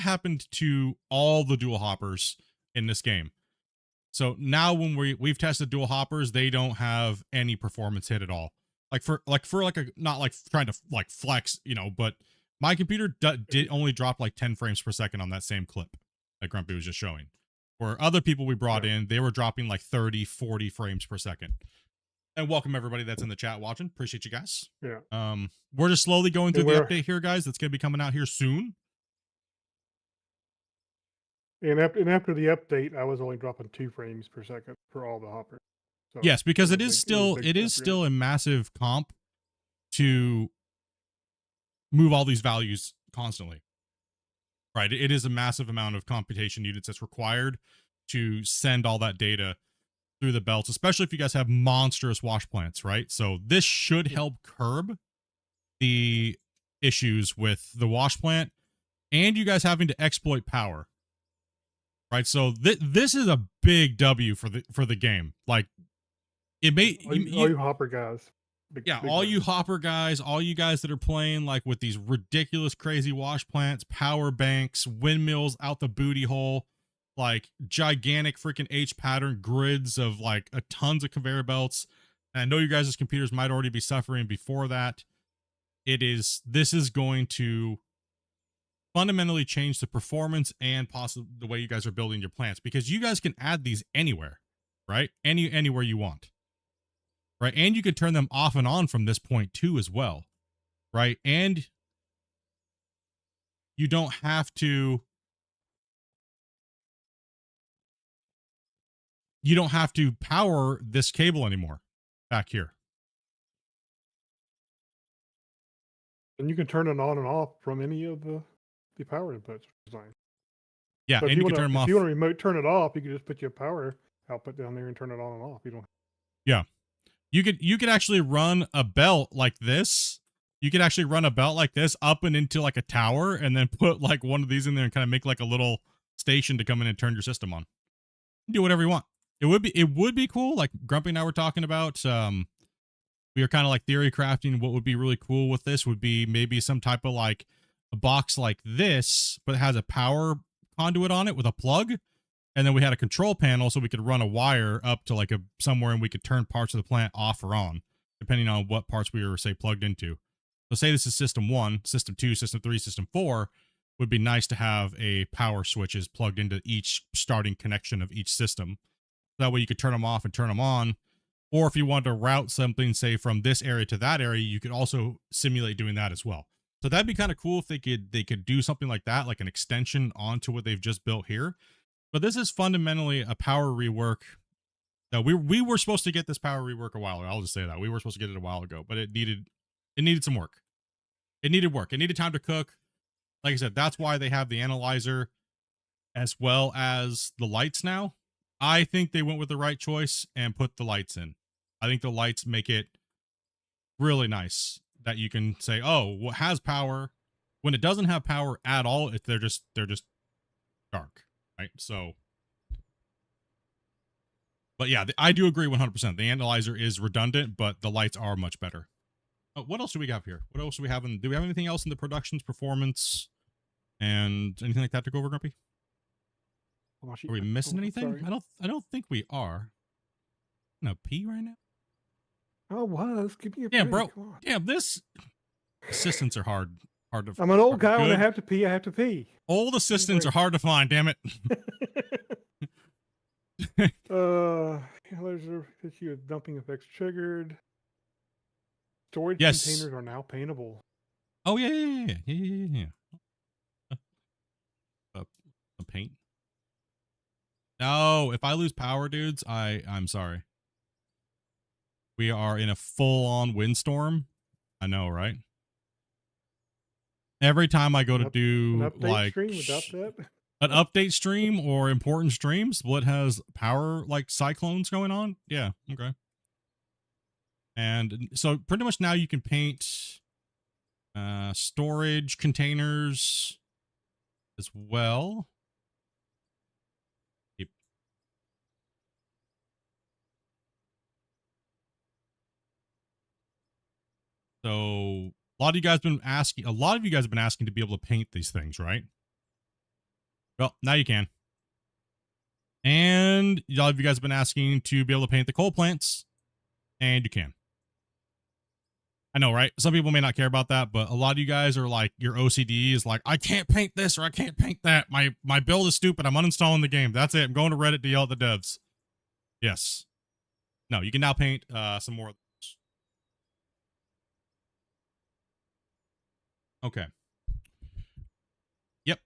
happened to all the dual hoppers in this game. So now when we've tested dual hoppers, they don't have any performance hit at all. Like for a not like trying to like flex, you know, but my computer did only drop like 10 frames per second on that same clip that Grumpy was just showing. Where other people we brought in, they were dropping like 30, 40 frames per second. And welcome everybody that's in the chat watching. Appreciate you guys. yeah. We're just slowly going through the update here, guys. That's gonna be coming out here soon. And after the update, I was only dropping 2 frames per second for all the hoppers. So yes, because it is big still a massive comp to move all these values constantly. Right, it is a massive amount of computation units that's required to send all that data through the belts, especially if you guys have monstrous wash plants, right? So this should help curb the issues with the wash plant and you guys having to exploit power. Right? So this is a big W for the game. Like it may all you hopper guys. All you hopper guys, all you guys that are playing like with these ridiculous crazy wash plants, power banks, windmills out the booty hole, like gigantic freaking H pattern grids of like tons of conveyor belts. And I know you guys' computers might already be suffering before that. This is going to fundamentally change the performance and possibly the way you guys are building your plants, because you guys can add these anywhere, right? Anywhere you want. Right? And you can turn them off and on from this point too as well. Right? And you don't have to power this cable anymore back here. And you can turn it on and off from any of the power inputs designed. Yeah, So if and you you can want to, turn them if off. you want to remote turn it off, you can just put your power output down there and turn it on and off. You don't. Yeah. You could actually run a belt like this. You could actually run a belt like this up and into like a tower and then put like one of these in there and kind of make like a little station to come in and turn your system on. Do whatever you want. It would be cool. Like Grumpy and I were talking about. We were kind of like theory crafting. What would be really cool with this would be maybe some type of like a box like this, but it has a power conduit on it with a plug. And then we had a control panel so we could run a wire up to like somewhere and we could turn parts of the plant off or on, depending on what parts we were, say, plugged into. So say this is system 1, system 2, system 3, system 4, would be nice to have a power switches plugged into each starting connection of each system. That way you could turn them off and turn them on. Or if you wanted to route something, say, from this area to that area, you could also simulate doing that as well. So that'd be kind of cool if they could do something like that, like an extension onto what they've just built here. But this is fundamentally a power rework. Now we were supposed to get this power rework a while ago. I'll just say that. We were supposed to get it a while ago, but it needed some work. It needed work. It needed time to cook. Like I said, that's why they have the analyzer as well as the lights now. I think they went with the right choice and put the lights in. I think the lights make it really nice that you can say, oh, what has power. When it doesn't have power at all, they're just dark. Right, so, but yeah, I do agree 100%. The analyzer is redundant, but the lights are much better. What else do we have here? What else do we have do we have anything else in the productions, performance, and anything like that to go over, Grumpy? Are we missing anything? Sorry. I don't think we are. I'm gonna pee right now. Oh, was. Give me a Damn, break. bro. Come on. Damn, this assistants are hard to. I'm an old guy. When I good. have to pee, I have to pee. Old assistants are hard to find. Damn it. Laser issue of dumping effects triggered. Storage Yes. containers are now paintable. Oh yeah. A paint. No, if I lose power, dudes, I'm sorry. We are in a full-on windstorm. I know, right? Every time I go to do An update like stream without that. an update stream or important stream, Split has power like cyclones going on. Yeah, okay. And so pretty much now you can paint storage containers as well. So a lot of you guys have been asking to be able to paint these things, right? Well, now you can. And a lot of you guys have been asking to be able to paint the coal plants, and you can. I know, right? Some people may not care about that, but a lot of you guys are like, your OCD is like, I can't paint this or I can't paint that. My build is stupid. I'm uninstalling the game. That's it. I'm going to Reddit to yell at the devs. Yes. No, you can now paint some more. Okay. Yep.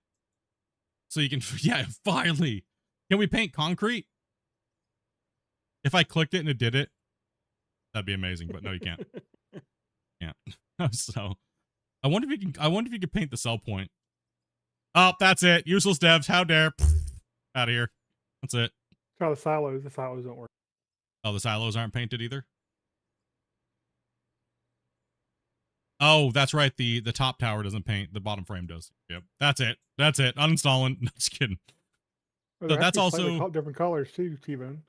So you can, yeah, finally. Can we paint concrete? If I clicked it and it did it, that'd be amazing, but no, you can't. Yeah. So I wonder if you can paint the sell point. Oh, that's it. Useless devs. How dare. Out of here. That's it. Try the silos. The silos don't work. Oh, the silos aren't painted either? Oh, that's right. The top tower doesn't paint. The bottom frame does. Yep. That's it. That's it. Uninstalling. No, just kidding. Well, So they're that's actually also slightly different colors too, T-Bone.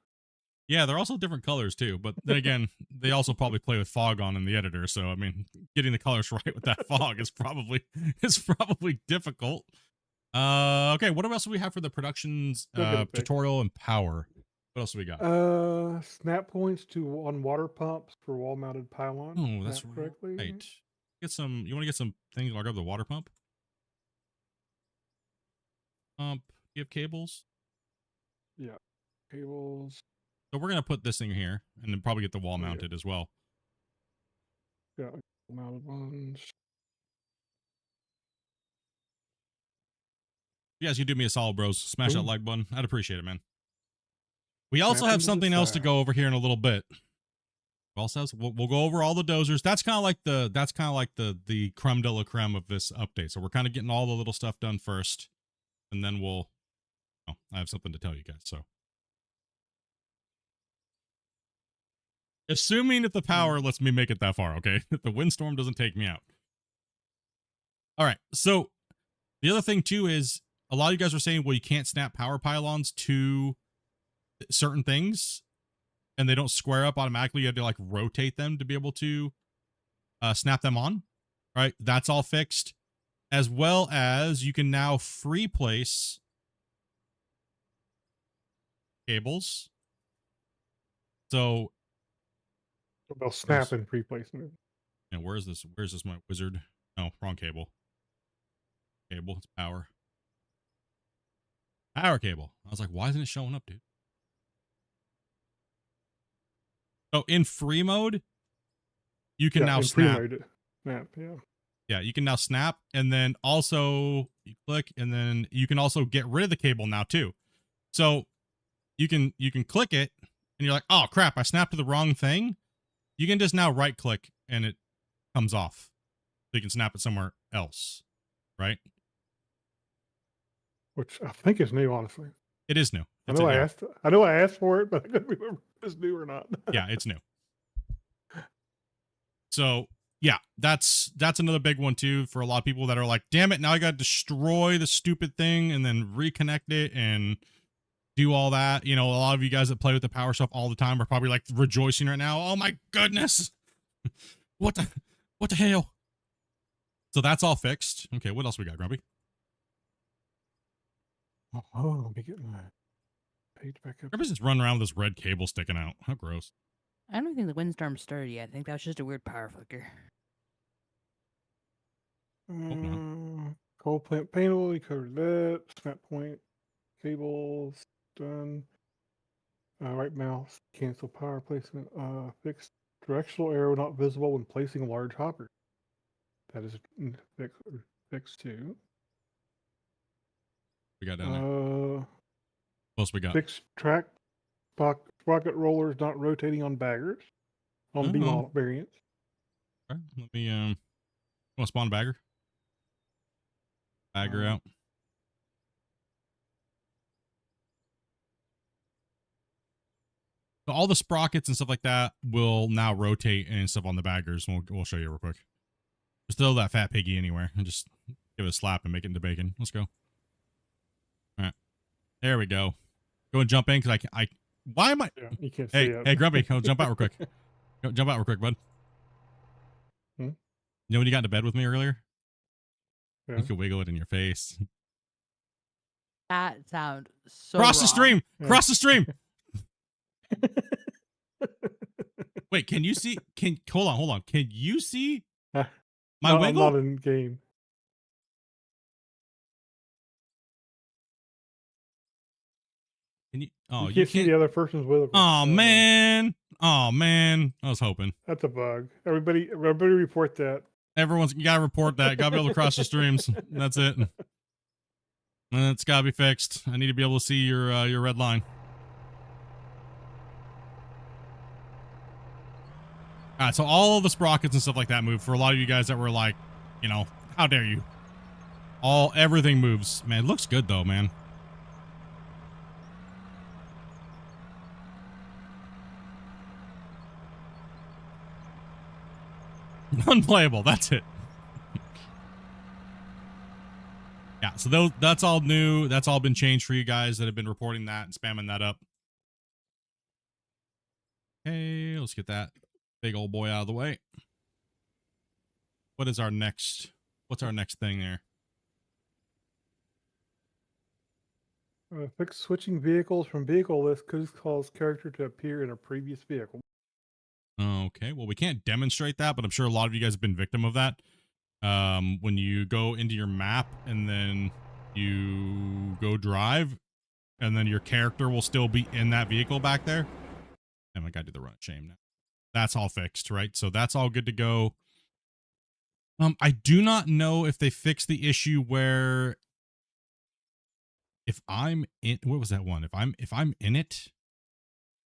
Yeah, they're also different colors too. But then again, they also probably play with fog on in the editor. So I mean, getting the colors right with that fog is probably difficult. Okay, what else do we have for the productions tutorial and power? What else do we got? Snap points on water pumps for wall mounted pylons. Oh, that's correctly. Right. Get some. You want to get some things like the water pump? You have cables. Yeah, cables. So we're gonna put this thing here, and then probably get the wall mounted as well. Yeah, mounted ones. you guys could do me a solid, bros. Smash that Boom. like button. I'd appreciate it, man. We also Snap have into the something else to side. go over here in a little bit. We also have, we'll go over all the dozers. That's kind of like the creme de la creme of this update. So we're kind of getting all the little stuff done first, and then we'll. Oh, I have something to tell you guys. So, assuming that the power lets me make it that far, okay, if the windstorm doesn't take me out. All right. So the other thing too is a lot of you guys are saying, well, you can't snap power pylons to certain things, and they don't square up automatically. You have to like rotate them to be able to snap them on. Right. That's all fixed, as well as you can now free place cables. So They'll snap in pre-placement. and where's this my wizard? No, wrong cable. It's power cable. I was like, why isn't it showing up, dude? So in free mode, you can now in snap. pre-mode. Snap, yeah. Yeah, you can now snap, and then also you click, and then you can also get rid of the cable now too. So you can click it, and you're like, oh crap, I snapped to the wrong thing. You can just now right click, and it comes off. So you can snap it somewhere else, right? Which I think is new, honestly. It is new. I know I asked for it, but I couldn't remember if it's new or not. Yeah, it's new. So yeah, that's another big one too for a lot of people that are like, damn it, now I got to destroy the stupid thing and then reconnect it and do all that. You know, a lot of you guys that play with the power stuff all the time are probably like rejoicing right now. Oh my goodness, what the hell? So that's all fixed. Okay, what else we got, Grumpy? Oh, let me get my page back up. Grumpy's just running around with this red cable sticking out. How gross. I don't think the windstorm started yet. I think that was just a weird power flicker. Coal plant panel, we covered that. Snap point, cables, done. Right mouse, cancel power placement. Fixed directional arrow not visible when placing large hopper. That is fixed too. We got down there. What else we got? Fixed track sprocket rollers not rotating on baggers on B model variants. All right, let me want to spawn bagger out. So all the sprockets and stuff like that will now rotate and stuff on the baggers. We'll show you real quick. Just throw that fat piggy anywhere and just give it a slap and make it into bacon. Let's go. All right, there we go. Go and jump in because I why am I? Yeah, you can't see it. Hey, Grumpy, go jump out real quick. Go, jump out real quick, bud. Hmm? You know when you got into bed with me earlier? Yeah. You could wiggle it in your face. That sound so Cross the wrong. stream. Yeah. Cross the stream. Wait, can you see? Hold on. Can you see my No, I'm wiggle? not in game. Can you? Oh, You can't see the other person's wiggle. Oh man. Oh man. I was hoping. That's a bug. Everybody report that. You gotta report that. Gotta be able to cross the streams. That's it. It's gotta be fixed. I need to be able to see your red line. All right, so all of the sprockets and stuff like that move. For a lot of you guys that were like, you know, how dare you? Everything moves. Man, it looks good though, man. Unplayable. That's it. Yeah, so that's all new. That's all been changed for you guys that have been reporting that and spamming that up. Okay, let's get that big old boy out of the way. What's our next thing there? Fix switching vehicles from vehicle list could cause character to appear in a previous vehicle. Okay, well, we can't demonstrate that, but I'm sure a lot of you guys have been victim of that. When you go into your map and then you go drive, and then your character will still be in that vehicle back there. And I gotta do the run shame now. That's all fixed, right? So that's all good to go. I do not know if they fixed the issue where if I'm in, what was that one? If I'm in it,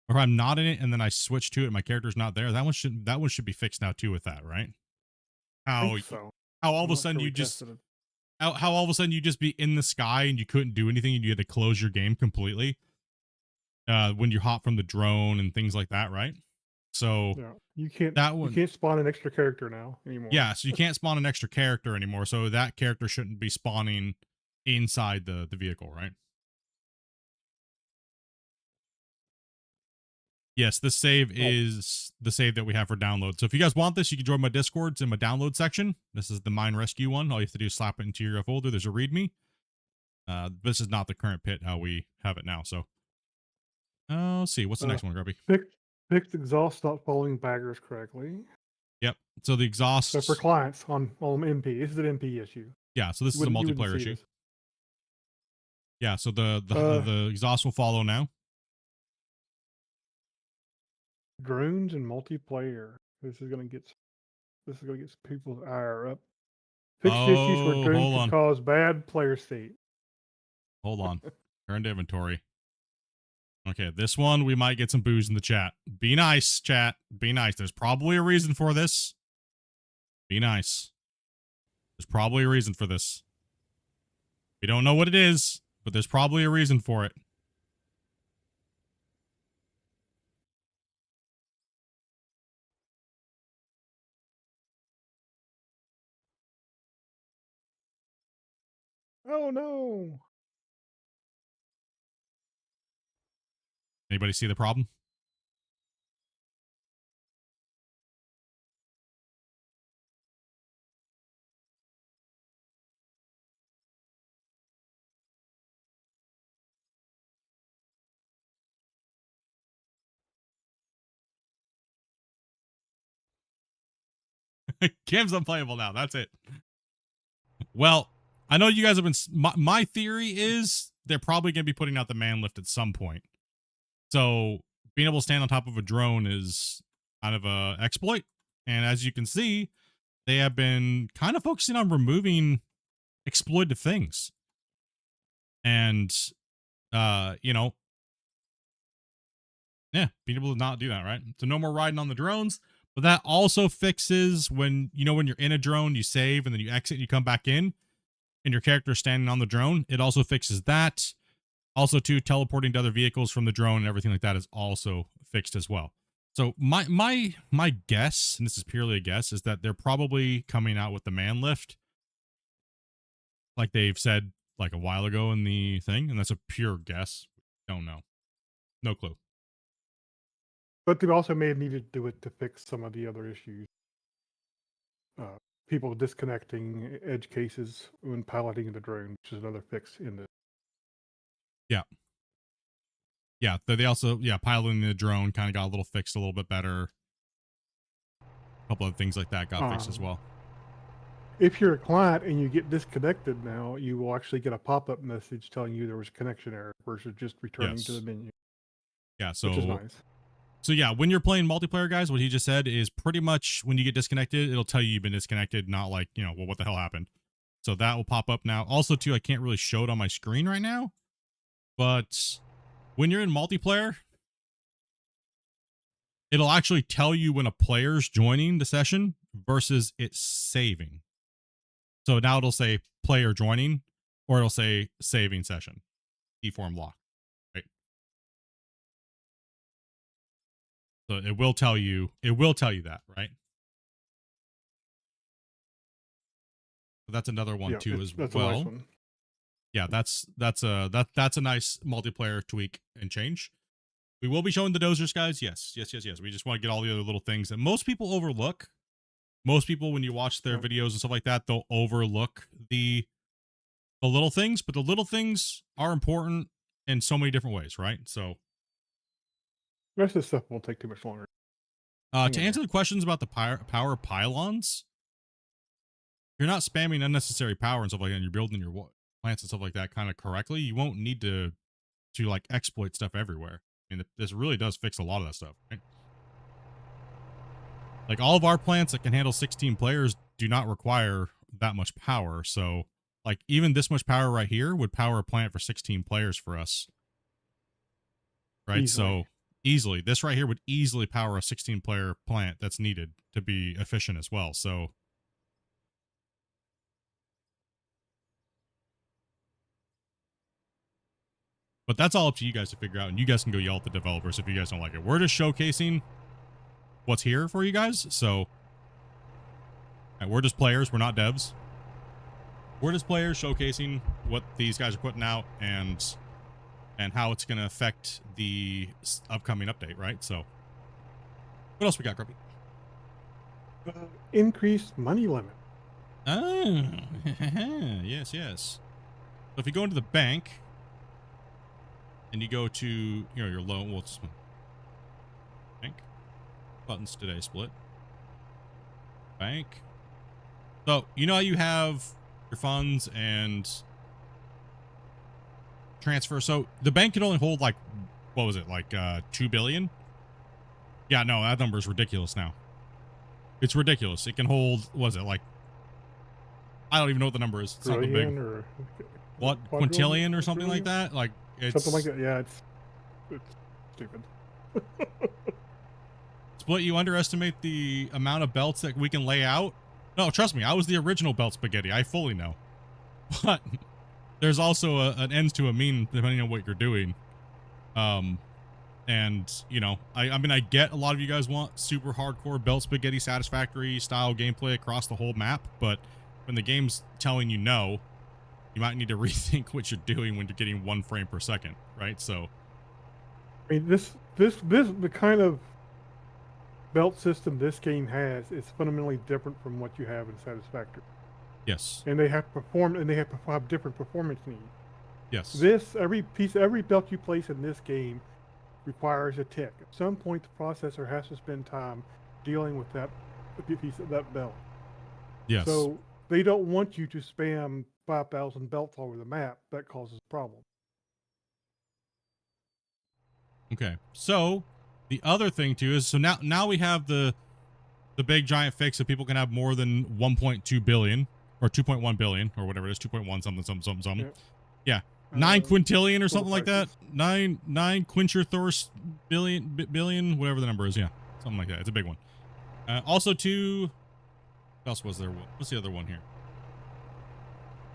or if I'm not in it, and then I switch to it, and my character's not there, that one should be fixed now too with that, right? I How think so. how all of I'm a not sudden sure you we just tested it. how all of a sudden you just be in the sky and you couldn't do anything and you had to close your game completely when you hop from the drone and things like that, right? So Yeah, you can't. that You one, can't spawn an extra character now anymore. yeah, so you can't spawn an extra character anymore, so that character shouldn't be spawning inside the vehicle, right? Yes, this save is the save that we have for download. So if you guys want this, you can join my Discord. It's in my download section. This is the mine rescue one. All you have to do is slap it into your folder. There's a readme. This is not the current pit how we have it now. So let's see. What's the next one, Grubby? Fixed exhaust not following baggers correctly. Yep. So the exhaust. So for clients on MP, this is an MP issue. Yeah. So this is a You wouldn't multiplayer see issue. this. Yeah. So the Uh, exhaust will follow now. Drones and multiplayer. This is gonna get people's ire up. Fixed issues where Oh, drones hold can on. cause bad player state. Hold on. Turn to inventory. Okay, this one we might get some boos in the chat. Be nice, chat. Be nice. There's probably a reason for this. Be nice. There's probably a reason for this. We don't know what it is, but there's probably a reason for it. Oh no! Anybody see the problem? Cam's unplayable now. That's it. Well, I know you guys have been. My theory is they're probably going to be putting out the man lift at some point. So being able to stand on top of a drone is kind of a exploit. And as you can see, they have been kind of focusing on removing exploitive things. And, you know, yeah, being able to not do that, right? So no more riding on the drones. But that also fixes when, you know, when you're in a drone, you save and then you exit and you come back in and your character is standing on the drone. It also fixes that. Also, too, teleporting to other vehicles from the drone and everything like that is also fixed as well. So my guess, and this is purely a guess, is that they're probably coming out with the man lift, like they've said like a while ago in the thing, and that's a pure guess. Don't know, no clue. But they also may have needed to do it to fix some of the other issues. People disconnecting edge cases when piloting the drone, which is another fix in this. Yeah, they also piloting the drone kind of got a little fixed, a little bit better. A couple of things like that got fixed as well. If you're a client and you get disconnected now, you will actually get a pop-up message telling you there was a connection error versus just returning to the menu. Yeah, so which is nice. So yeah, when you're playing multiplayer, guys, what he just said is pretty much when you get disconnected, it'll tell you you've been disconnected, not like, you know, well, what the hell happened? So that will pop up now. Also, too, I can't really show it on my screen right now, but when you're in multiplayer, it'll actually tell you when a player's joining the session versus it's saving. So now it'll say player joining, or it'll say saving session, deform lock, right? So it will tell you that, right? So that's another one too as that's well. A nice one. Yeah, that's a nice multiplayer tweak and change. We will be showing the dozers, guys. Yes. We just want to get all the other little things that most people overlook. Most people, when you watch their videos and stuff like that, they'll overlook the little things, but the little things are important in so many different ways, right? So The rest of the stuff won't take too much longer. to answer the questions about the power pylons, if you're not spamming unnecessary power and stuff like that, and you're building your plants and stuff like that kind of correctly, you won't need to like exploit stuff everywhere. I mean, this really does fix a lot of that stuff, right? Like all of our plants that can handle 16 players do not require that much power. So Like even this much power right here would power a plant for 16 players for us. Right? Easily. So easily, this right here would easily power a 16 player plant that's needed to be efficient as well. So but that's all up to you guys to figure out, and you guys can go yell at the developers if you guys don't like it. We're just showcasing what's here for you guys. So we're just players. We're not devs. We're just players showcasing what these guys are putting out and how it's going to affect the upcoming update, right? So what else we got, Grumpy? Increased money limit. Oh, yes, yes. So if you go into the bank and you go to, you know, your loan, well, it's bank buttons today, split bank. So you know how you have your funds and transfer. So the bank can only hold like, what was it, like 2 billion? Yeah, no, that number is ridiculous now. It's ridiculous. It can hold, what is it, like, I don't even know what the number is. It's something big. Or What, quintillion or something like that? Like, it's something like that. Yeah, it's stupid. Split, you underestimate the amount of belts that we can lay out. No, trust me, I was the original belt spaghetti. I fully know. But there's also an ends to a mean depending on what you're doing. And, you know, I mean, I get a lot of you guys want super hardcore belt spaghetti satisfactory style gameplay across the whole map, but when the game's telling you no, you might need to rethink what you're doing when you're getting 1 frame per second, right? So, I mean, the kind of belt system this game has is fundamentally different from what you have in Satisfactory, yes, and they have to have different performance needs. yes, Every belt you place in this game requires a tick. At some point, the processor has to spend time dealing with that piece of that belt. yes. So they don't want you to spam 5,000 belts all over the map. That causes a problem. Okay. So the other thing too is, so now we have the big giant fix that people can have more than 1.2 billion or 2.1 billion or whatever it is, 2.1 something. Yeah. 9 quintillion or something like that. 9 quincher billion, whatever the number is. Yeah. Something like that. It's a big one. Also what else was there? What's the other one here?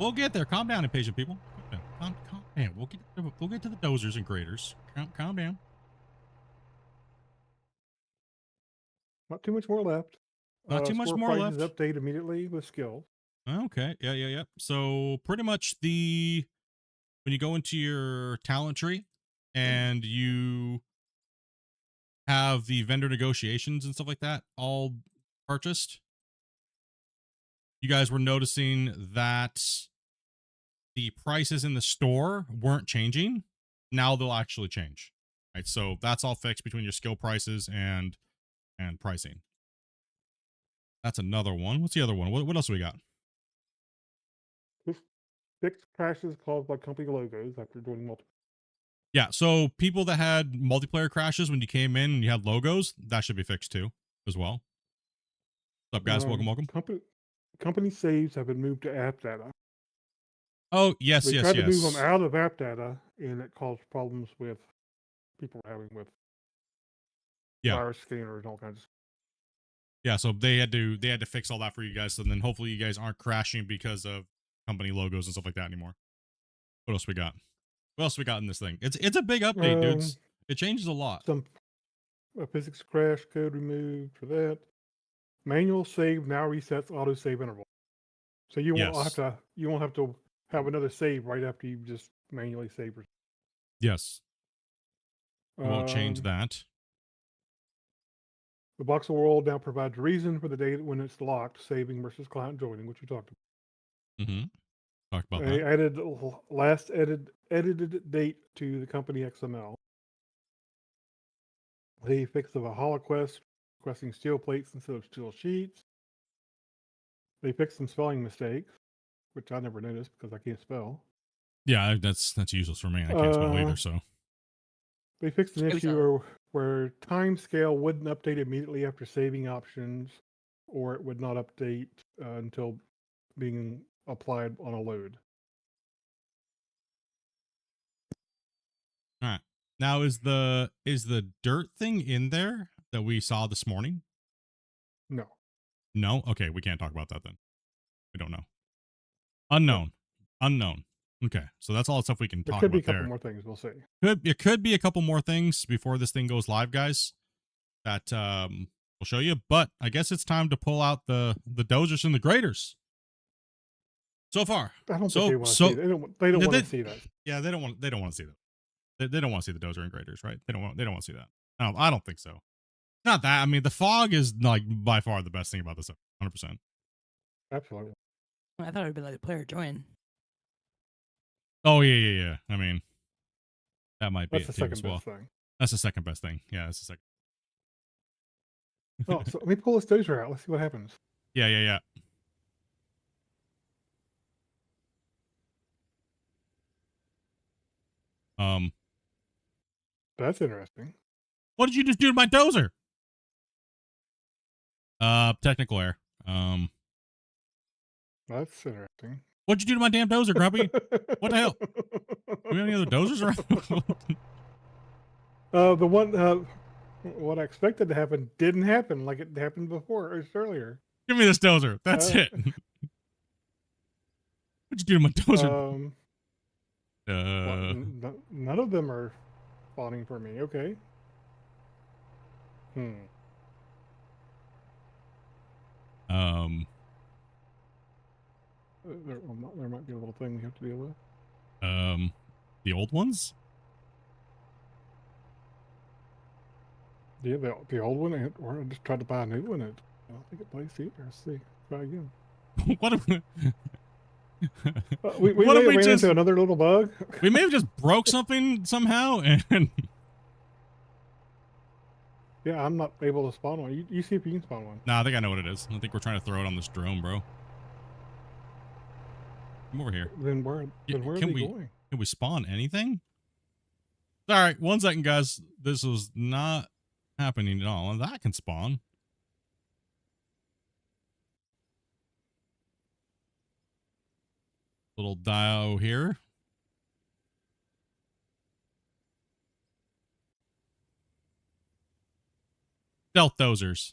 We'll get there. Calm down, impatient people. Calm down. We'll get to the dozers and graders. Calm down. Not too much more left. Not too much store more prices left. Update immediately with skills. Okay. Yeah. So pretty much when you go into your talent tree and you have the vendor negotiations and stuff like that all purchased, you guys were noticing that the prices in the store weren't changing. Now they'll actually change. Right. So that's all fixed between your skill prices and pricing. That's another one. What's the other one? What else do we got? Fixed crashes caused by company logos after doing multiple. Yeah, so people that had multiplayer crashes when you came in and you had logos, that should be fixed too, as well. What's up, guys? Welcome. Company saves have been moved to app data. Oh, yes. They tried to move them out of app data, and it caused problems with people having with virus scanners and all kinds of stuff. Yeah, so they had to fix all that for you guys, so then hopefully you guys aren't crashing because of company logos and stuff like that anymore. What else we got? What else we got in this thing? It's a big update, dudes. It changes a lot. Some physics crash code removed for that. Manual save now resets auto save interval, so you won't have to have another save right after you just manually save. Yes, it won't change that. The box of world now provides a reason for the date when it's locked, saving versus client joining, which we talked about. Mm-hmm. Talked about They that. added last edited date to the company XML. They fixed the Valhalla quest, requesting steel plates instead of steel sheets. They fixed some spelling mistakes, which I never noticed because I can't spell. Yeah, that's useless for me. I can't spell either, so. They fixed an issue where time scale wouldn't update immediately after saving options, or it would not update until being applied on a load. All right. Now is the dirt thing in there that we saw this morning? No. No? Okay, we can't talk about that then. We don't know. Unknown. Unknown. Okay. So that's all the stuff we can There talk could be a about couple there. more things. We'll see. It could be a couple more things before this thing goes live, guys. That we'll show you. But I guess it's time to pull out the dozers and the graders. So far. I don't So- think they want to so- see that. They don't Yeah, want they- to see that. Yeah, they don't want to see that. They don't want to see the dozer and graders, right? They don't want to see that. I don't think so. Not that. I mean, the fog is like by far the best thing about this. 100%. Absolutely. I thought it would be like a player join. Oh yeah. I mean, that might be That's the it too second as well. best thing. That's the second best thing. Yeah, that's the second. Oh, so let me pull this dozer out. Let's see what happens. Yeah. That's interesting. What did you just do to my dozer? Technical error. That's interesting. What'd you do to my damn dozer, Grumpy? What the hell? Do we have any other dozers around? The one, what I expected to happen didn't happen like it happened before or earlier. Give me this dozer. That's it. What'd you do to my dozer? None of them are spawning for me. Okay. There might be a little thing we have to deal with. The old ones? Yeah, the old one, or I just tried to buy a new one. I don't think it plays either. Let's see. Try again. What if we, We What may if have we ran just- into another little bug. we may have just broke something somehow and Yeah, I'm not able to spawn one. You see if you can spawn one. nah, I think I know what it is. I think we're trying to throw it on this drone, bro. Come over here. Then where Yeah, are can they we- going? Can we spawn anything? All right, 1 second, guys. This was not happening at all. And that can spawn. Little dio here. Stealth dozers.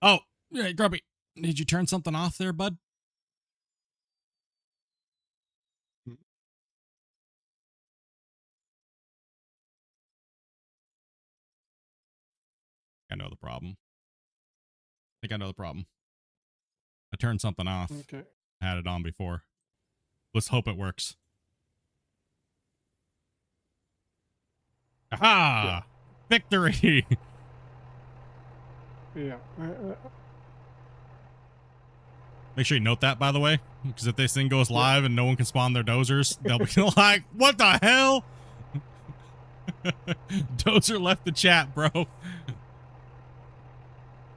Oh, hey, Grumpy. Did you turn something off there, bud? I know the problem. I think I know the problem. I turned something off. Okay. Had it on before. Let's hope it works. Aha! Yeah. Victory! Yeah. Make sure you note that, by the way, because if this thing goes live and no one can spawn their dozers, they'll be like, what the hell? Dozer left the chat, bro.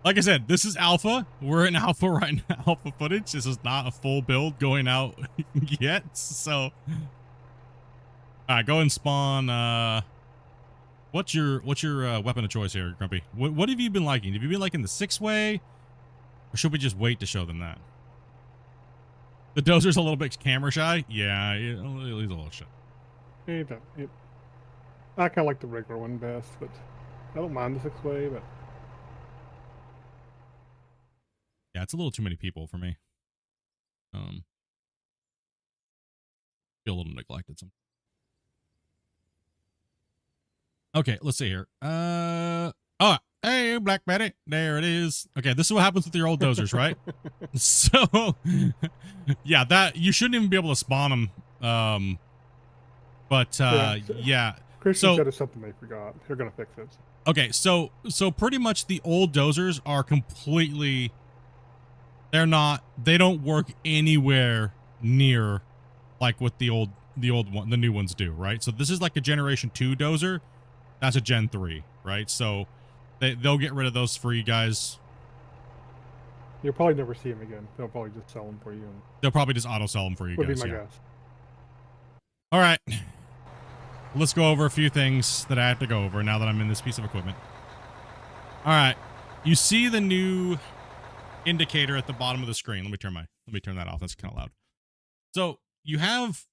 Like I said, this is alpha. We're in alpha right now, alpha footage. This is not a full build going out yet. So, all right, go and spawn. What's your weapon of choice here, Grumpy? What have you been liking? Have you been liking the 6-way, or should we just wait to show them that? The dozer's a little bit camera shy. Yeah, he's a little shy. I kind of like the regular one best, but I don't mind the 6-way. But Yeah, it's a little too many people for me. Feel a little neglected. Okay, let's see here. Oh, hey, Black Betty. There it is. Okay, this is what happens with your old dozers, right? So, yeah, that you shouldn't even be able to spawn them. But yeah. Christian So- said it's something they forgot. They're gonna fix it. Okay, so pretty much the old dozers are completely. They don't work anywhere near like what the new ones do, right? So this is like a generation 2 dozer. That's a gen 3, right? So they'll get rid of those for you guys. You'll probably never see them again. They'll probably just sell them for you. And They'll probably just auto sell them for you would be guys. my Yeah. guess. All right. Let's go over a few things that I have to go over now that I'm in this piece of equipment. All right. You see the new indicator at the bottom of the screen. Let me turn that off. That's kind of loud. So you have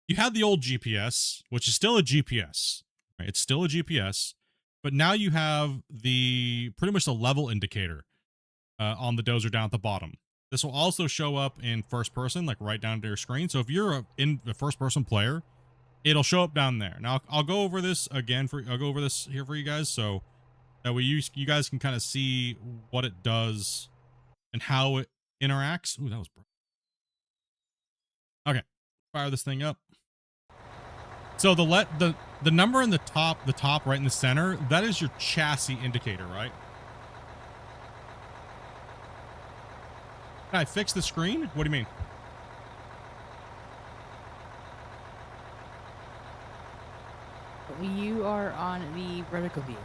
the old GPS, which is still a GPS, right? It's still a GPS, but now you have pretty much the level indicator on the Dozer down at the bottom. This will also show up in first person, like right down to your screen. So if you're in the first person player, it'll show up down there. Now I'll go over this again I'll go over this here for you guys, so that way you guys can kind of see what it does and how it interacts. Ooh, that was bright. Okay, fire this thing up. So the number in the top right in the center, that is your chassis indicator, right? Can I fix the screen? What do you mean? You are on the vertical view.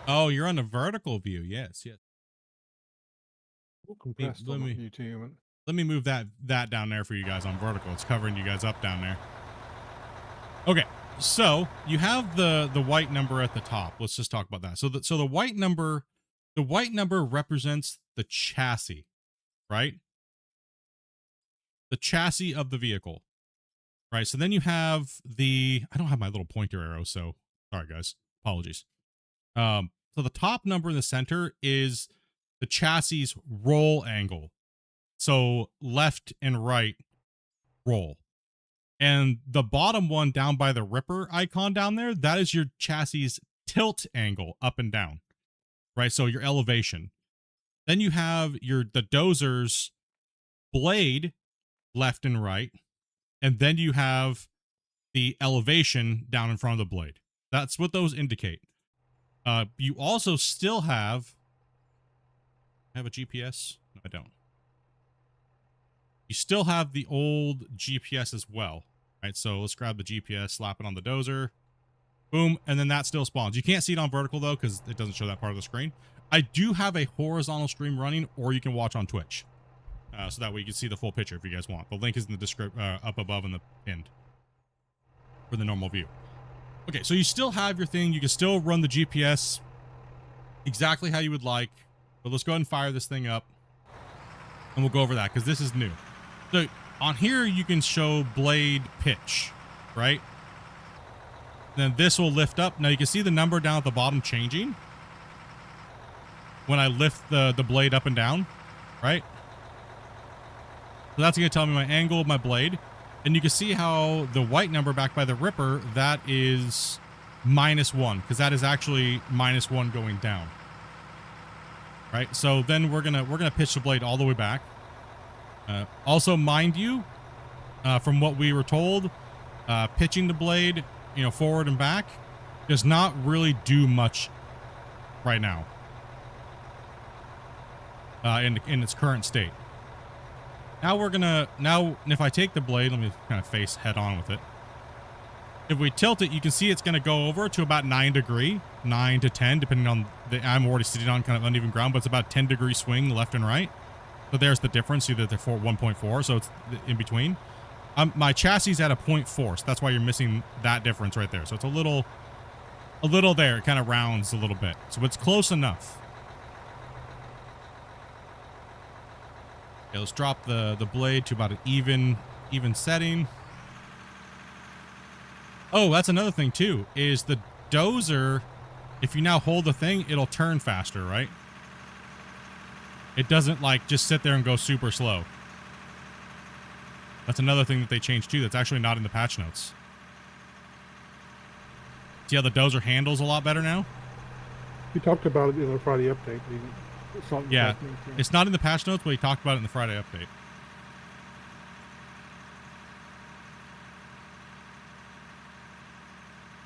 Oh, you're on the vertical view. Yes, yes. Compressed let on me- YouTube. Let me move that down there for you guys on vertical. It's covering you guys up down there. Okay, so you have the white number at the top. Let's just talk about that. So the white number represents the chassis, right? The chassis of the vehicle, right? So then you have I don't have my little pointer arrow, so sorry guys, apologies. So the top number in the center is the chassis roll angle. So left and right roll. And the bottom one down by the Ripper icon down there, that is your chassis tilt angle up and down, right? So your elevation. Then you have the Dozer's blade left and right. And then you have the elevation down in front of the blade. That's what those indicate. You also still have a GPS? No, I don't. You still have the old GPS as well, right? So let's grab the GPS, slap it on the Dozer, boom, and then that still spawns. You can't see it on vertical though, because it doesn't show that part of the screen. I do have a horizontal stream running, or you can watch on Twitch, so that way you can see the full picture if you guys want. The link is in the description, up above in the pinned for the normal view. Okay, so you still have your thing. You can still run the GPS exactly how you would like, but let's go ahead and fire this thing up, and we'll go over that because this is new. So on here, you can show blade pitch, right? Then this will lift up. Now you can see the number down at the bottom changing when I lift the blade up and down, right? So that's going to tell me my angle of my blade. And you can see how the white number back by the Ripper, that is -1, because that is actually -1 going down, right? So then we're gonna pitch the blade all the way back. Also, mind you, from what we were told, pitching the blade, forward and back does not really do much right now in its current state. Now if I take the blade, let me kind of face head on with it. If we tilt it, you can see it's going to go over to about 9 to 10, depending on I'm already sitting on kind of uneven ground, but it's about a 10-degree swing left and right. So there's the difference. Either they're 1.4, so it's in between. My chassis is at a 0.4, so that's why you're missing that difference right there. So it's a little there. It kind of rounds a little bit, so it's close enough. Okay, let's drop the blade to about an even setting. Oh, that's another thing too, is the Dozer, if you now hold the thing, it'll turn faster, right? It doesn't like just sit there and go super slow. That's another thing that they changed too. That's actually not in the patch notes. See how the Dozer handles a lot better now? We talked about it in the Friday update. It's not in the Yeah, patch notes, it's not in the patch notes, but we talked about it in the Friday update.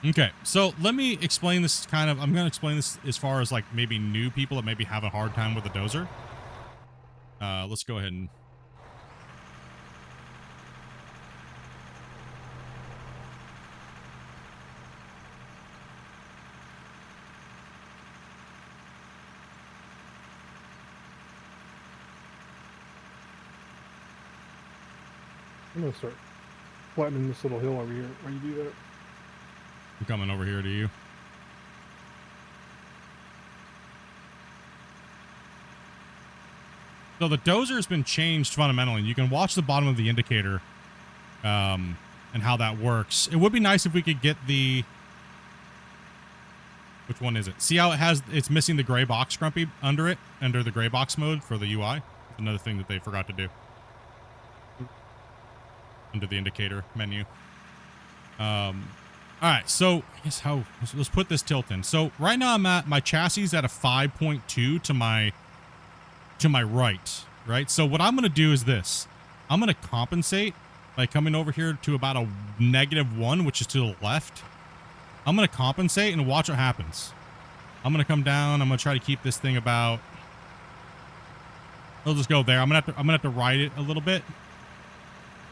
Okay, so let me explain this I'm going to explain this as far as like maybe new people that maybe have a hard time with the Dozer. Let's go ahead and... I'm going to start flattening this little hill over here while you do that. I'm coming over here to you. So the dozer has been changed fundamentally. You can watch the bottom of the indicator and how that works. It would be nice if we could get the... Which one is it? See how it's missing the gray box, Grumpy, under it? Under the gray box mode for the UI? Another thing that they forgot to do. Under the indicator menu. All right, so I guess let's put this tilt in. So right now my chassis is at a 5.2 to my right? So what I'm going to do is this. I'm going to compensate by coming over here to about a -1, which is to the left. I'm going to compensate and watch what happens. I'm going to come down. I'm going to try to keep this thing about... I'll just go there. I'm going to have to ride it a little bit.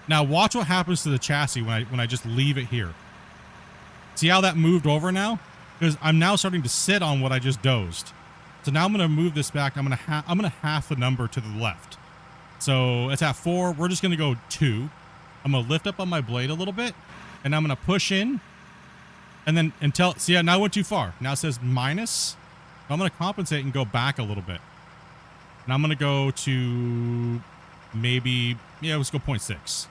Now watch what happens to the chassis when I just leave it here. See how that moved over now? Because I'm now starting to sit on what I just dozed. So now I'm going to move this back. I'm going to half the number to the left. So it's at 4. We're just going to go 2. I'm going to lift up on my blade a little bit, and I'm going to push in, and then until... See, now I went too far. Now it says minus. I'm going to compensate and go back a little bit. And I'm going to go to maybe... Yeah, let's go 0.6.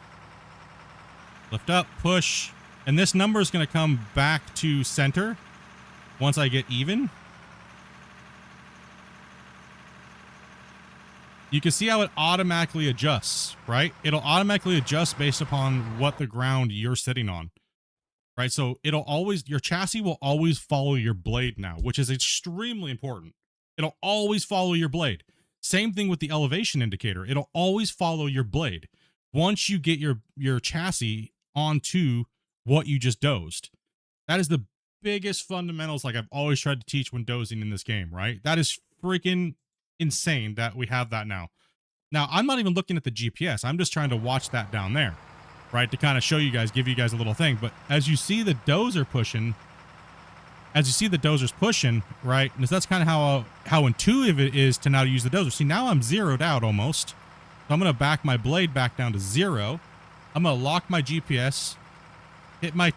Lift up, push, and this number is going to come back to center once I get even. You can see how it automatically adjusts, right? It'll automatically adjust based upon what the ground you're sitting on, right? So it'll always, your chassis will always follow your blade now, which is extremely important. It'll always follow your blade. Same thing with the elevation indicator. It'll always follow your blade once you get your chassis onto what you just dozed. That is the biggest fundamentals, like I've always tried to teach when dozing in this game, right? That is freaking insane that we have that now. Now, I'm not even looking at the GPS. I'm just trying to watch that down there, right? To kind of show you guys, give you guys a little thing. But as you see the dozer pushing, right? And that's kind of how intuitive it is to now use the dozer. See, now I'm zeroed out almost. So I'm going to back my blade back down to 0. I'm going to lock my GPS, hit my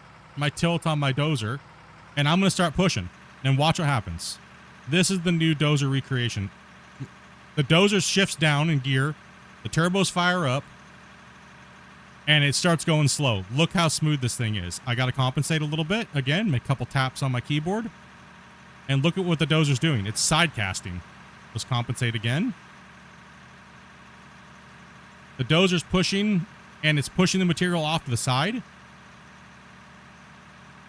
tilt on my dozer, and I'm going to start pushing and watch what happens. This is the new dozer recreation. The dozer shifts down in gear, the turbos fire up, and it starts going slow. Look how smooth this thing is. I got to compensate a little bit. Again, make a couple taps on my keyboard. And look at what the dozer's doing. It's side casting. Let's compensate again. The dozer's pushing, and it's pushing the material off to the side,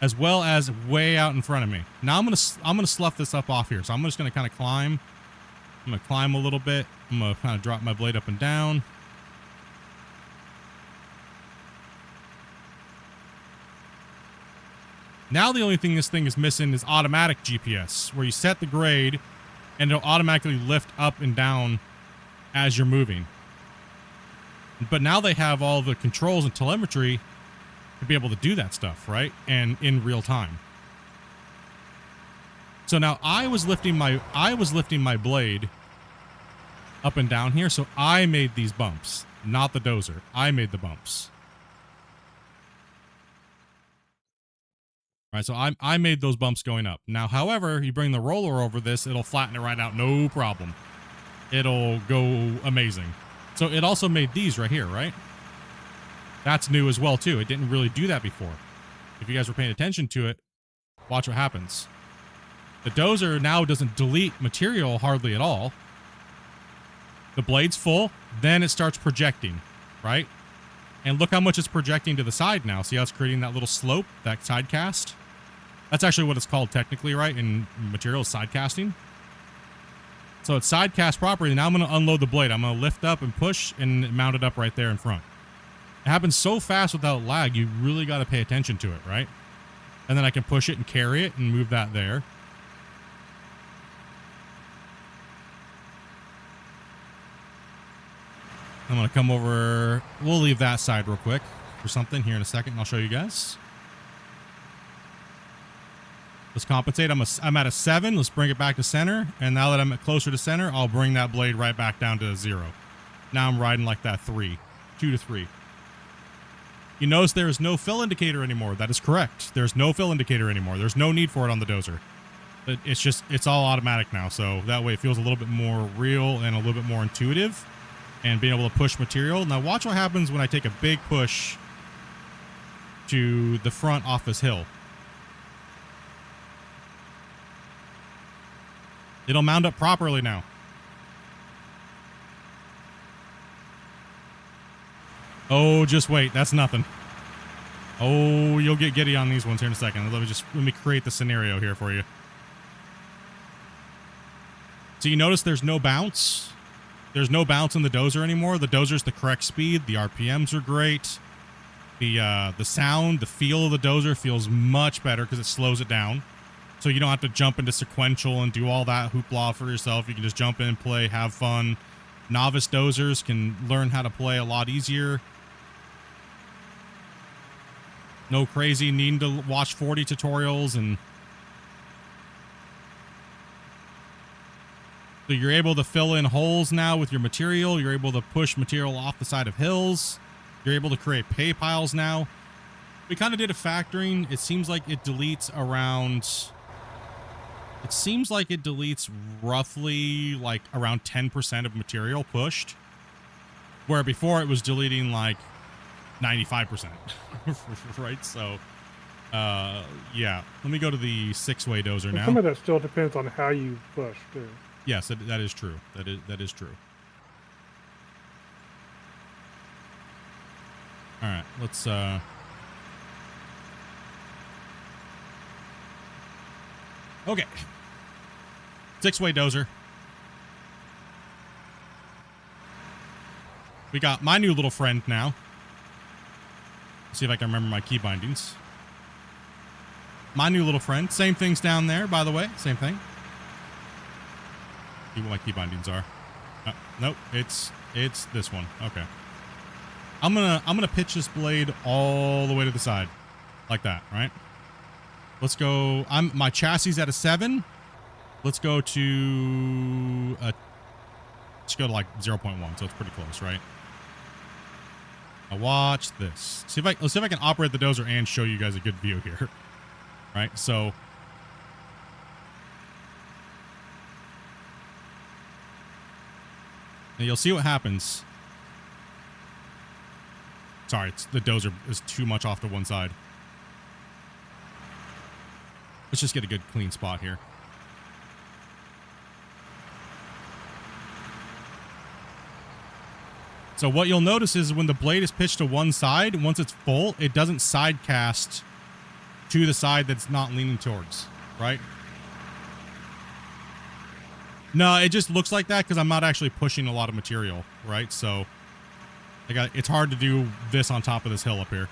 as well as way out in front of me. Now I'm gonna slough this up off here. So I'm just gonna kind of climb. I'm going to climb a little bit. I'm going to kind of drop my blade up and down. Now the only thing this thing is missing is automatic GPS, where you set the grade and it'll automatically lift up and down as you're moving. But now they have all the controls and telemetry to be able to do that stuff, right? And in real time. So now I was lifting my blade up and down here, so I made these bumps, not the dozer. I made the bumps. All right, so I made those bumps going up. Now, however, you bring the roller over this, it'll flatten it right out, no problem. It'll go amazing. So it also made these right here, right? That's new as well, too. It didn't really do that before. If you guys were paying attention to it, watch what happens. The dozer now doesn't delete material hardly at all. The blade's full, then it starts projecting, right? And look how much it's projecting to the side now. See how it's creating that little slope, that side cast? That's actually what it's called technically, right? In materials, side casting. So it's side cast properly. Now I'm going to unload the blade. I'm going to lift up and push and mount it up right there in front. It happens so fast without lag, you really got to pay attention to it, right? And then I can push it and carry it and move that there. I'm going to come over. We'll leave that side real quick for something here in a second, and I'll show you guys. Let's compensate. I'm at a 7. Let's bring it back to center. And now that I'm closer to center, I'll bring that blade right back down to 0. Now I'm riding like that 3. 2 to 3. You notice there is no fill indicator anymore. That is correct. There's no fill indicator anymore. There's no need for it on the dozer. It's all automatic now. So that way it feels a little bit more real and a little bit more intuitive. and being able to push material. Now watch what happens when I take a big push to the front off this hill. It'll mount up properly now. Oh, just wait. That's nothing. Oh, you'll get giddy on these ones here in a second. Let me create the scenario here for you. So you notice there's no bounce. There's no bounce in the Dozer anymore. The Dozer's the correct speed. The RPMs are great. The sound, the feel of the Dozer feels much better because it slows it down. So you don't have to jump into sequential and do all that hoopla for yourself. You can just jump in, play, have fun. Novice Dozers can learn how to play a lot easier. No crazy needing to watch 40 tutorials. And so you're able to fill in holes now with your material. You're able to push material off the side of hills. You're able to create pay piles now. We kind of did a factoring. It seems like it deletes around... It seems like it deletes roughly like around 10% of material pushed. Where before it was deleting like 95%. Right? So, yeah. Let me go to the 6-way Dozer And now. some of that still depends on how you push, too. Yes, that is true. That is true. All right, let's okay. 6-way Dozer. We got my new little friend now. Let's see if I can remember my key bindings. My new little friend. Same things down there, by the way. Same thing. See what my key bindings are. Nope, it's this one. Okay. I'm gonna pitch this blade all the way to the side, like that, right? Let's go. My chassis is at a 7. Let's go to let's go to like 0.1, so it's pretty close, right? Now watch this. Let's see if I can operate the Dozer and show you guys a good view here, right? So. And you'll see what happens. Sorry, the Dozer is too much off to one side. Let's just get a good clean spot here. So what you'll notice is when the blade is pitched to one side, once it's full, it doesn't side cast to the side that's not leaning towards, right? No, it just looks like that because I'm not actually pushing a lot of material, right? So it's hard to do this on top of this hill up here.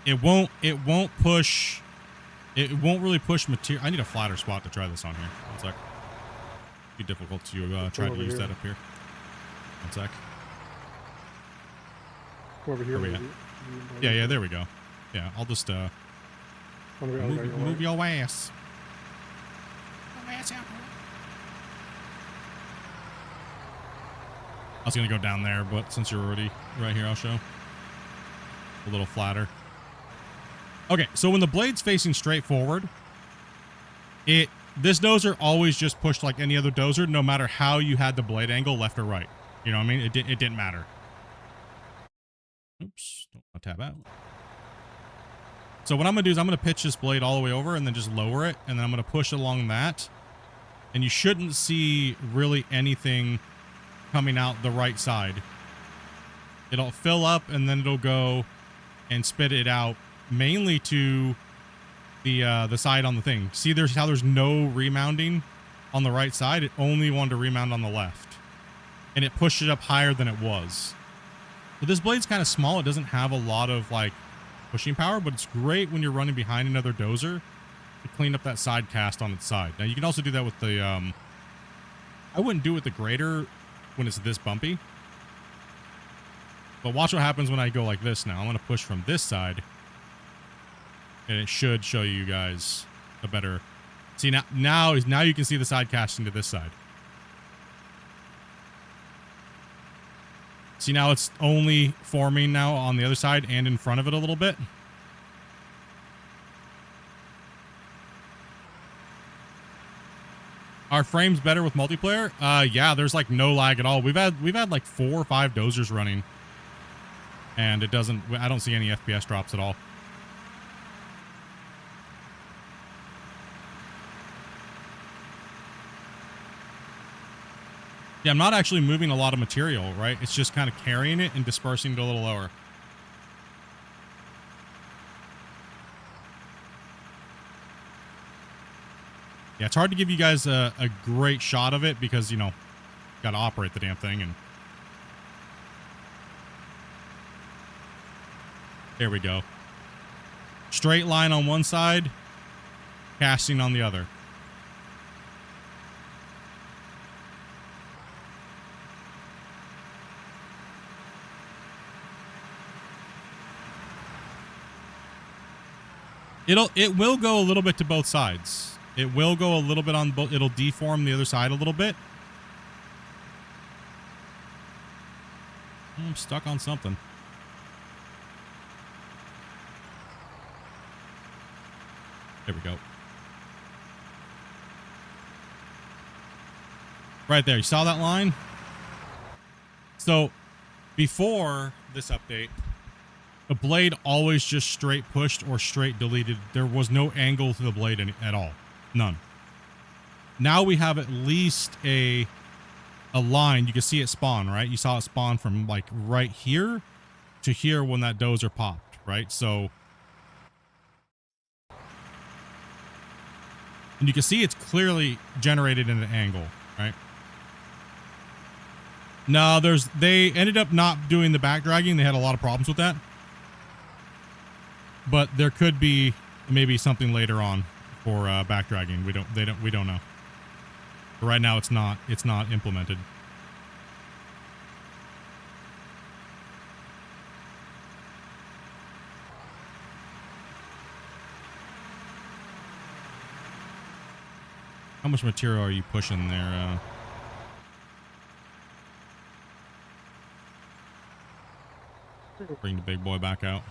It won't push. It won't really push material. I need a flatter spot to try this on here. One sec. Be difficult to try to use that up here. One sec. Over here. Where we at? Yeah, there we go. Yeah, I'll just move your ass. I was gonna go down there, but since you're already right here, I'll show a little flatter. Okay, so when the blade's facing straight forward, this Dozer always just pushed like any other Dozer, no matter how you had the blade angle, left or right. You know what I mean? It didn't matter. Oops, don't want to tab out. So what I'm gonna do is I'm gonna pitch this blade all the way over and then just lower it, and then I'm gonna push along that. And you shouldn't see really anything coming out the right side. It'll fill up and then it'll go and spit it out mainly to the side on the thing. See how there's no remounting on the right side? It only wanted to remount on the left. And it pushed it up higher than it was. But this blade's kind of small. It doesn't have a lot of like pushing power, but it's great when you're running behind another Dozer to clean up that side cast on its side. Now you can also do that with the I wouldn't do it with the grader when it's this bumpy. But watch what happens when I go like this now. I'm going to push from this side. And it should show you guys a better... See, now you can see the side casting to this side. See, now it's only forming now on the other side and in front of it a little bit. Are frames better with multiplayer? Yeah, there's like no lag at all. We've had like 4 or 5 dozers running, and it doesn't. I don't see any FPS drops at all. Yeah, I'm not actually moving a lot of material, right? It's just kind of carrying it and dispersing it a little lower. Yeah, it's hard to give you guys a great shot of it because, you know, got to operate the damn thing. And there we go. Straight line on one side, casting on the other. It will go a little bit to both sides. It will go a little bit on both. It'll deform the other side a little bit. I'm stuck on something. There we go. Right there. You saw that line? So before this update, the blade always just straight pushed or straight deleted. There was no angle to the blade at all. None. Now we have at least a line. You can see it spawn, right? You saw it spawn from like right here to here when that dozer popped, right? So, and you can see it's clearly generated in an angle, right? No, they ended up not doing the back dragging. They had a lot of problems with that. But there could be maybe something later on for back dragging. We don't know. But right now it's not implemented. How much material are you pushing there? Bring the big boy back out.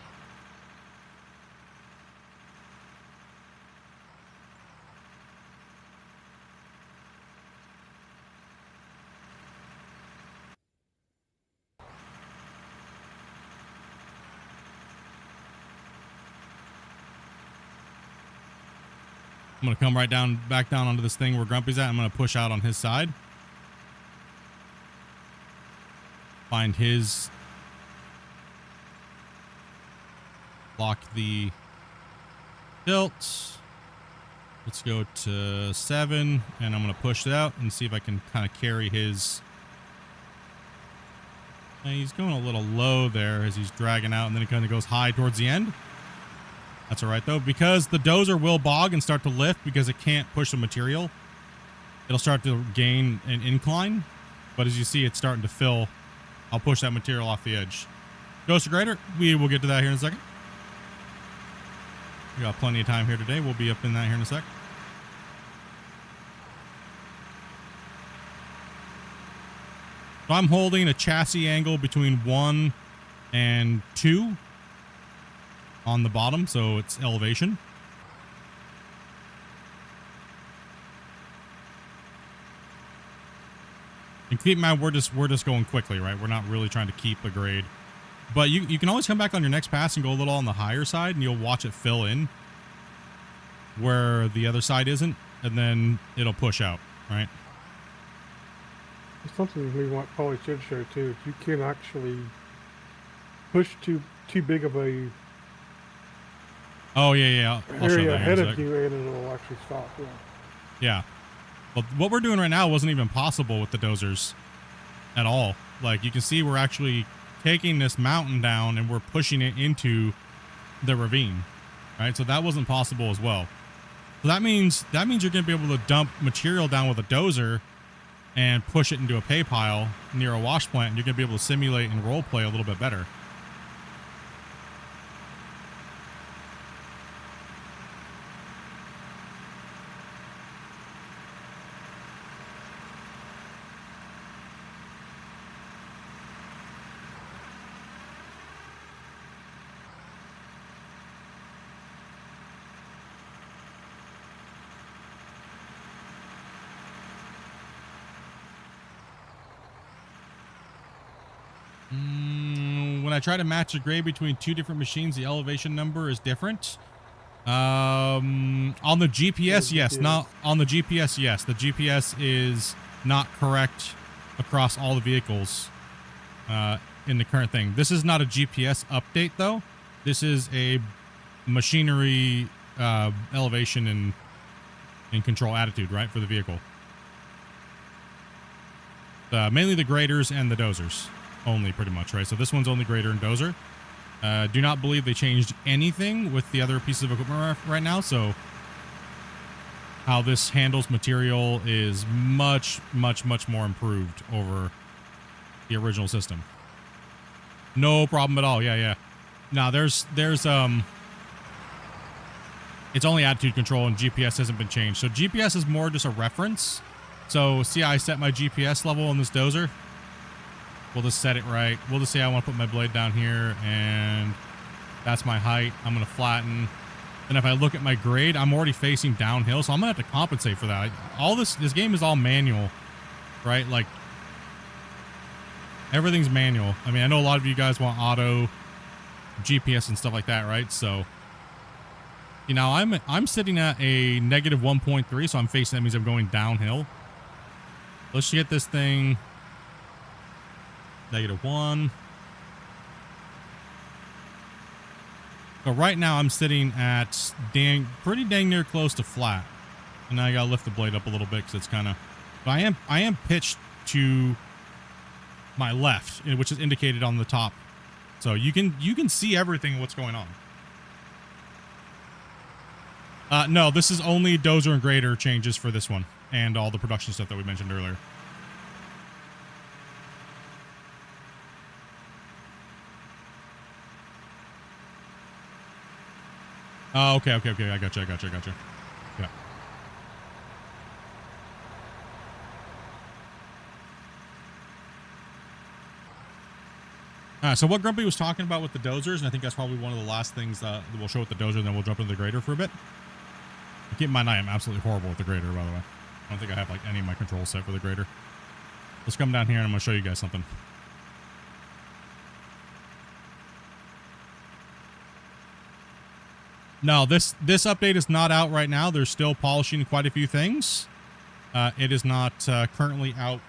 I'm going to come back down onto this thing where Grumpy's at. I'm going to push out on his side. Find his. Lock the tilt. Let's go to 7. And I'm going to push it out and see if I can kind of carry his. And he's going a little low there as he's dragging out. And then he kind of goes high towards the end. That's all right, though, because the dozer will bog and start to lift because it can't push the material. It'll start to gain an incline. But as you see, it's starting to fill. I'll push that material off the edge. Dozer grader, we will get to that here in a second. We got plenty of time here today. We'll be up in that here in a sec. So I'm holding a chassis angle between 1 and 2. On the bottom, so it's elevation. And keep in mind, we're just going quickly, right? We're not really trying to keep a grade. But you can always come back on your next pass and go a little on the higher side, and you'll watch it fill in where the other side isn't, and then it'll push out, right? It's something we probably should show too. You can actually push too big of a Oh yeah. I'll show area that ahead in a of sec. you, and it'll actually stop. Yeah. Yeah. Well, what we're doing right now wasn't even possible with the dozers at all. Like you can see, we're actually taking this mountain down and we're pushing it into the ravine, right? So that wasn't possible as well. So that means you're going to be able to dump material down with a dozer and push it into a pay pile near a wash plant. And you're going to be able to simulate and role play a little bit better. When I try to match the grade between two different machines, the elevation number is different. On the GPS, yes. Not on the GPS, yes. The GPS is not correct across all the vehicles in the current thing. This is not a GPS update, though. This is a machinery elevation and control attitude, right, for the vehicle. Mainly the graders and the dozers only, pretty much, right? So this one's only grader and dozer. Do not believe they changed anything with the other pieces of equipment right now, so how this handles material is much, much, much more improved over the original system. No problem at all. Yeah. Now there's it's only attitude control and GPS hasn't been changed. So GPS is more just a reference. So see how I set my GPS level on this dozer? We'll just set it right. We'll just say I want to put my blade down here and that's my height. I'm going to flatten. And if I look at my grade, I'm already facing downhill. So I'm going to have to compensate for that. All this game is all manual, right? Like everything's manual. I mean, I know a lot of you guys want auto GPS and stuff like that, right? So, you know, I'm sitting at a negative 1.3. So I'm facing, that means I'm going downhill. Let's get this thing -1. So right now I'm sitting at pretty dang near close to flat. And now I gotta lift the blade up a little bit because it's kind of, I am pitched to my left, which is indicated on the top. So you can see everything what's going on. No, this is only dozer and grader changes for this one and all the production stuff that we mentioned earlier. Oh, okay. I gotcha. Yeah. So what Grumpy was talking about with the dozers, and I think that's probably one of the last things that we'll show with the dozer, and then we'll jump into the grader for a bit. Keep in mind, I am absolutely horrible with the grader, by the way. I don't think I have like any of my controls set for the grader. Let's come down here and I'm going to show you guys something. No, this update is not out right now. They're still polishing quite a few things. It is not currently out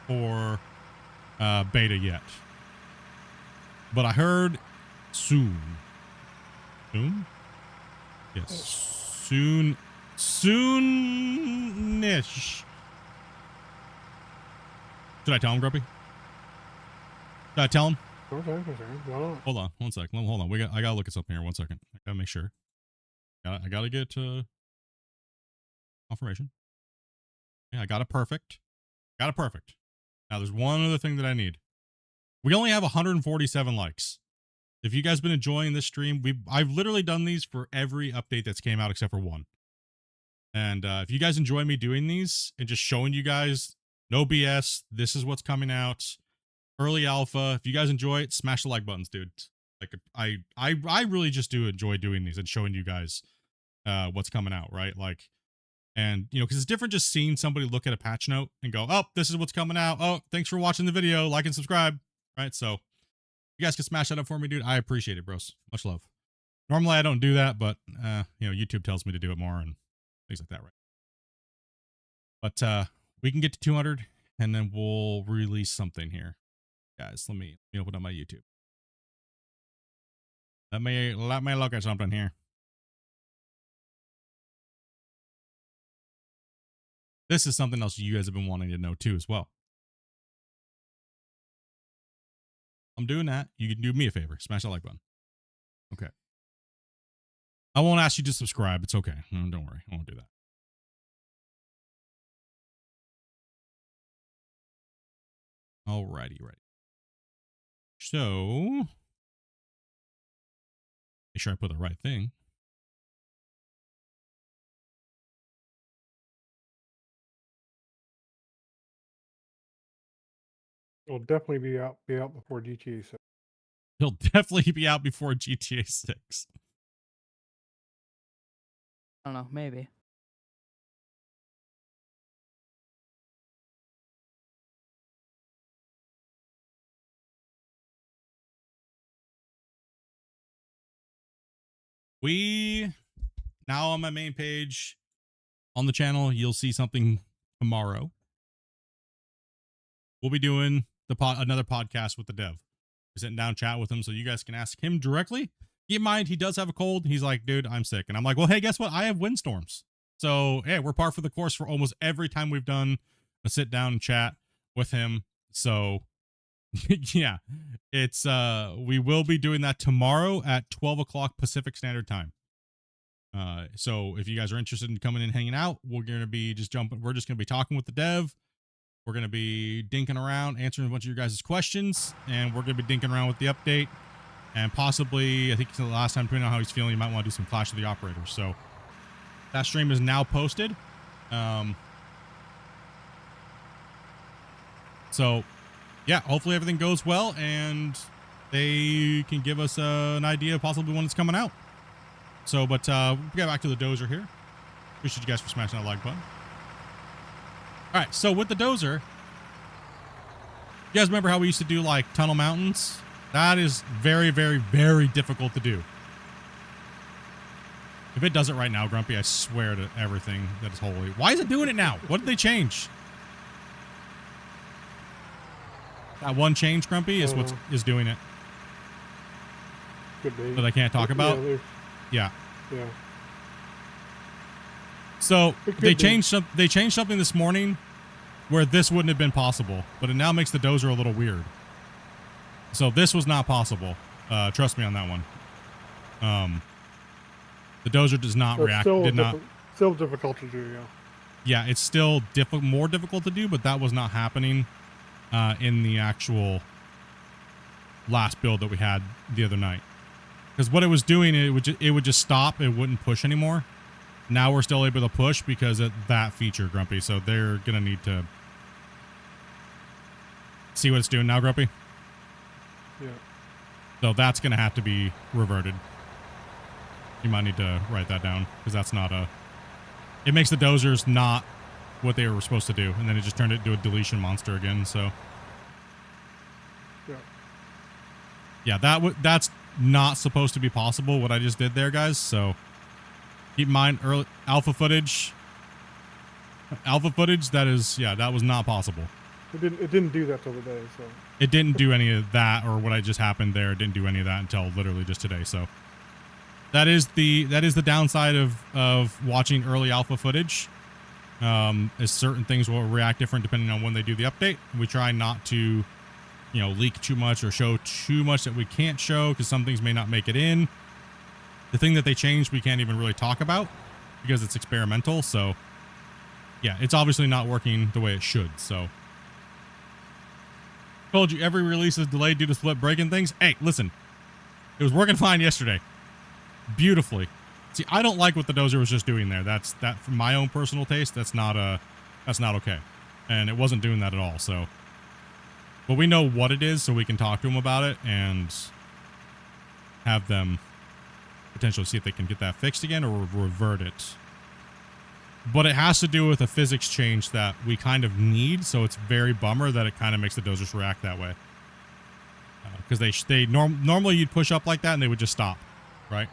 for beta yet. But I heard soon. Soon? Yes. Soonish. Should I tell him, Grumpy? Should I tell him? Okay. Why not? Hold on, 1 sec. Hold on. I gotta look at something here. 1 second. I gotta make sure. I gotta get confirmation. Yeah, I got it perfect. Now there's one other thing that I need. We only have 147 likes. If you guys been enjoying this stream, I've literally done these for every update that's came out except for one. And if you guys enjoy me doing these and just showing you guys, no BS, this is what's coming out, early alpha. If you guys enjoy it, smash the like buttons, dude. Like I really just do enjoy doing these and showing you guys what's coming out, right? Like, and you know, because it's different just seeing somebody look at a patch note and go, oh, this is what's coming out. Oh, thanks for watching the video. Like and subscribe, right? So you guys can smash that up for me, dude. I appreciate it, bros. Much love. Normally I don't do that, but you know, YouTube tells me to do it more and things like that, right? But we can get to 200 and then we'll release something here. Guys, let me open up my YouTube. Let me look at something here. This is something else you guys have been wanting to know too as well. I'm doing that. You can do me a favor. Smash that like button. Okay. I won't ask you to subscribe. It's okay. No, don't worry. I won't do that. Alrighty, right. So, make sure I put the right thing. It'll definitely be out before GTA 6. He'll definitely be out before GTA 6. I don't know, maybe. We now on my main page on the channel, you'll see something tomorrow. We'll be doing another podcast with the dev. We're sitting down, chat with him, so you guys can ask him directly. Keep in mind, he does have a cold. He's like, dude, I'm sick. And I'm like, well, hey, guess what? I have windstorms. So, hey, we're par for the course for almost every time we've done a sit down and chat with him. So, yeah, it's, we will be doing that tomorrow at 12 o'clock Pacific Standard Time. So if you guys are interested in coming in and hanging out, we're going to be just jumping. We're just going to be talking with the dev. We're going to be dinking around, answering a bunch of your guys' questions, and we're going to be dinking around with the update. And possibly, I think the last time, depending on how he's feeling, you might want to do some Clash of the Operators. So that stream is now posted. So yeah, hopefully everything goes well and they can give us an idea of possibly when it's coming out. So, but we'll get back to the Dozer here. Appreciate you guys for smashing that like button. All right, so with the Dozer, you guys remember how we used to do like tunnel mountains? That is very, very, very difficult to do. If it does it right now, Grumpy, I swear to everything that is holy. Why is it doing it now? What did they change? That one change, Grumpy, is what is doing it. Could be. That I can't talk about. Yeah. Yeah. So they changed something this morning where this wouldn't have been possible, but it now makes the Dozer a little weird. So this was not possible. Trust me on that one. The Dozer does not react. Still difficult to do. Yeah. Yeah, it's still more difficult to do, but that was not happening in the actual last build that we had the other night. Because what it was doing, it would just stop. It wouldn't push anymore. Now we're still able to push because of that feature, Grumpy. So they're going to need to see what it's doing now, Grumpy. Yeah. So that's going to have to be reverted. You might need to write that down because that's not a... It makes the Dozers not what they were supposed to do. And then it just turned it into a deletion monster again, so... Yeah, that's not supposed to be possible, what I just did there, guys. So keep in mind, early alpha footage, that is, yeah, that was not possible. It didn't do that till today, so. It didn't do any of that, or what I just happened there. It didn't do any of that until literally just today. So that is the downside of watching early alpha footage. Is certain things will react different depending on when they do the update. We try not to, leak too much or show too much that we can't show because some things may not make it in. The thing that they changed, we can't even really talk about because it's experimental. So yeah, it's obviously not working the way it should. So told you every release is delayed due to split breaking things. Hey, listen, it was working fine yesterday. Beautifully. See, I don't like what the Dozer was just doing there. That from my own personal taste, that's not okay. And it wasn't doing that at all. So, but we know what it is, so we can talk to them about it and have them potentially see if they can get that fixed again or revert it. But it has to do with a physics change that we kind of need, so it's very bummer that it kind of makes the Dozers react that way. Because normally you'd push up like that and they would just stop, right?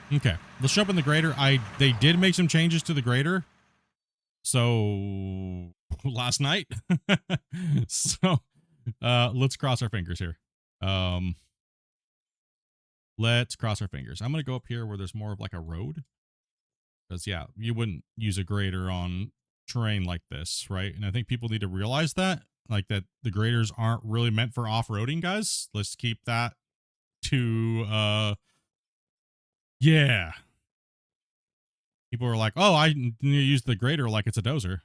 Okay, let's jump in the grader. They did make some changes to the grader. So last night. So let's cross our fingers here. Let's cross our fingers. I'm gonna go up here where there's more of like a road. Because yeah, you wouldn't use a grader on terrain like this, right? And I think people need to realize that, like that the graders aren't really meant for off-roading, guys. Let's keep that to yeah. People are like, oh, I use the grader like it's a Dozer.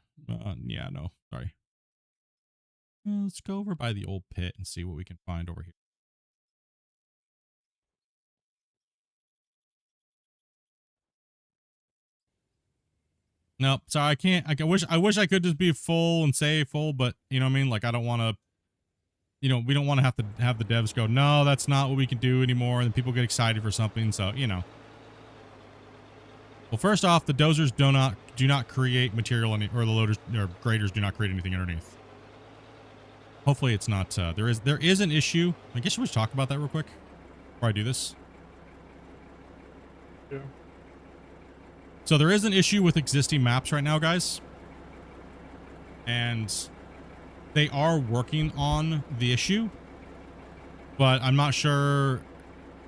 Yeah, no, sorry. Let's go over by the old pit and see what we can find over here. Nope, sorry, I can't. I wish I could just be full and say full, but you know what I mean? Like, I don't want to you know, we don't want to have the devs go, no, that's not what we can do anymore. And then people get excited for something. So, you know. Well, first off, the dozers do not create material, or the loaders or graders do not create anything underneath. Hopefully it's not, there is an issue. I guess we should talk about that real quick before I do this. Yeah. So there is an issue with existing maps right now, guys. And they are working on the issue, but I'm not sure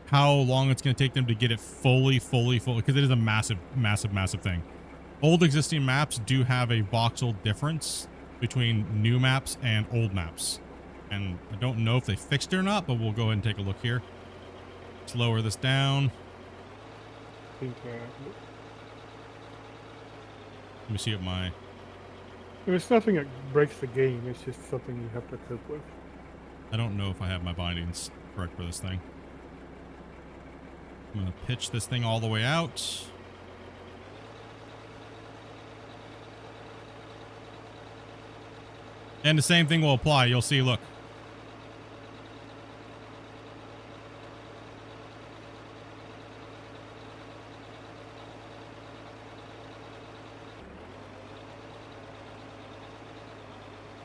how long it's going to take them to get it fully, because it is a massive thing. Old existing maps do have a voxel difference between new maps and old maps. And I don't know if they fixed it or not, but we'll go ahead and take a look here. Let's lower this down. Think, Let me see what my... It's nothing that breaks the game. It's just something you have to cope with. I don't know if I have my bindings correct for this thing. I'm going to pitch this thing all the way out. And the same thing will apply. You'll see, look.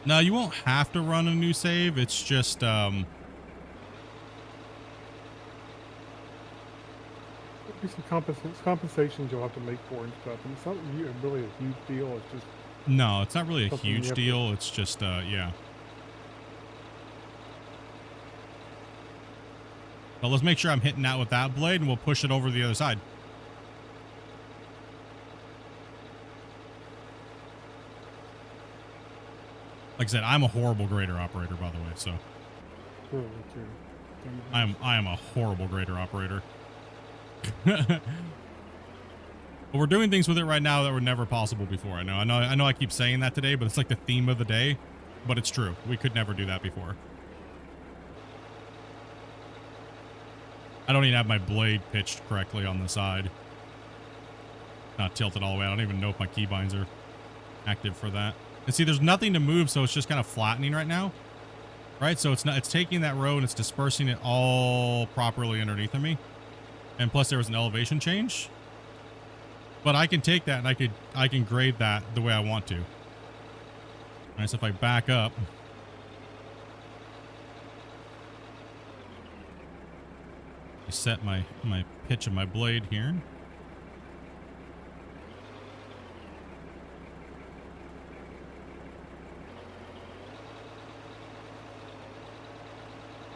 Now, you won't have to run a new save. It's just, There'll be some compensations you'll have to make for and stuff. And it's not really a huge deal. It's just no, it's not really a something you huge have to- deal. It's just, yeah. But let's make sure I'm hitting that with that blade, and we'll push it over the other side. Like I said, I'm a horrible grader operator, by the way, so. oh, it's your- I am a horrible grader operator. But we're doing things with it right now that were never possible before. I know I keep saying that today, but it's like the theme of the day. But it's true. We could never do that before. I don't even have my blade pitched correctly on the side. Not tilted all the way. I don't even know if my keybinds are active for that. And see, there's nothing to move, so it's just kind of flattening right now. Right? So it's taking that row and it's dispersing it all properly underneath of me. And plus there was an elevation change. But I can take that and I can grade that the way I want to. Alright, so if I back up. I set my pitch of my blade here.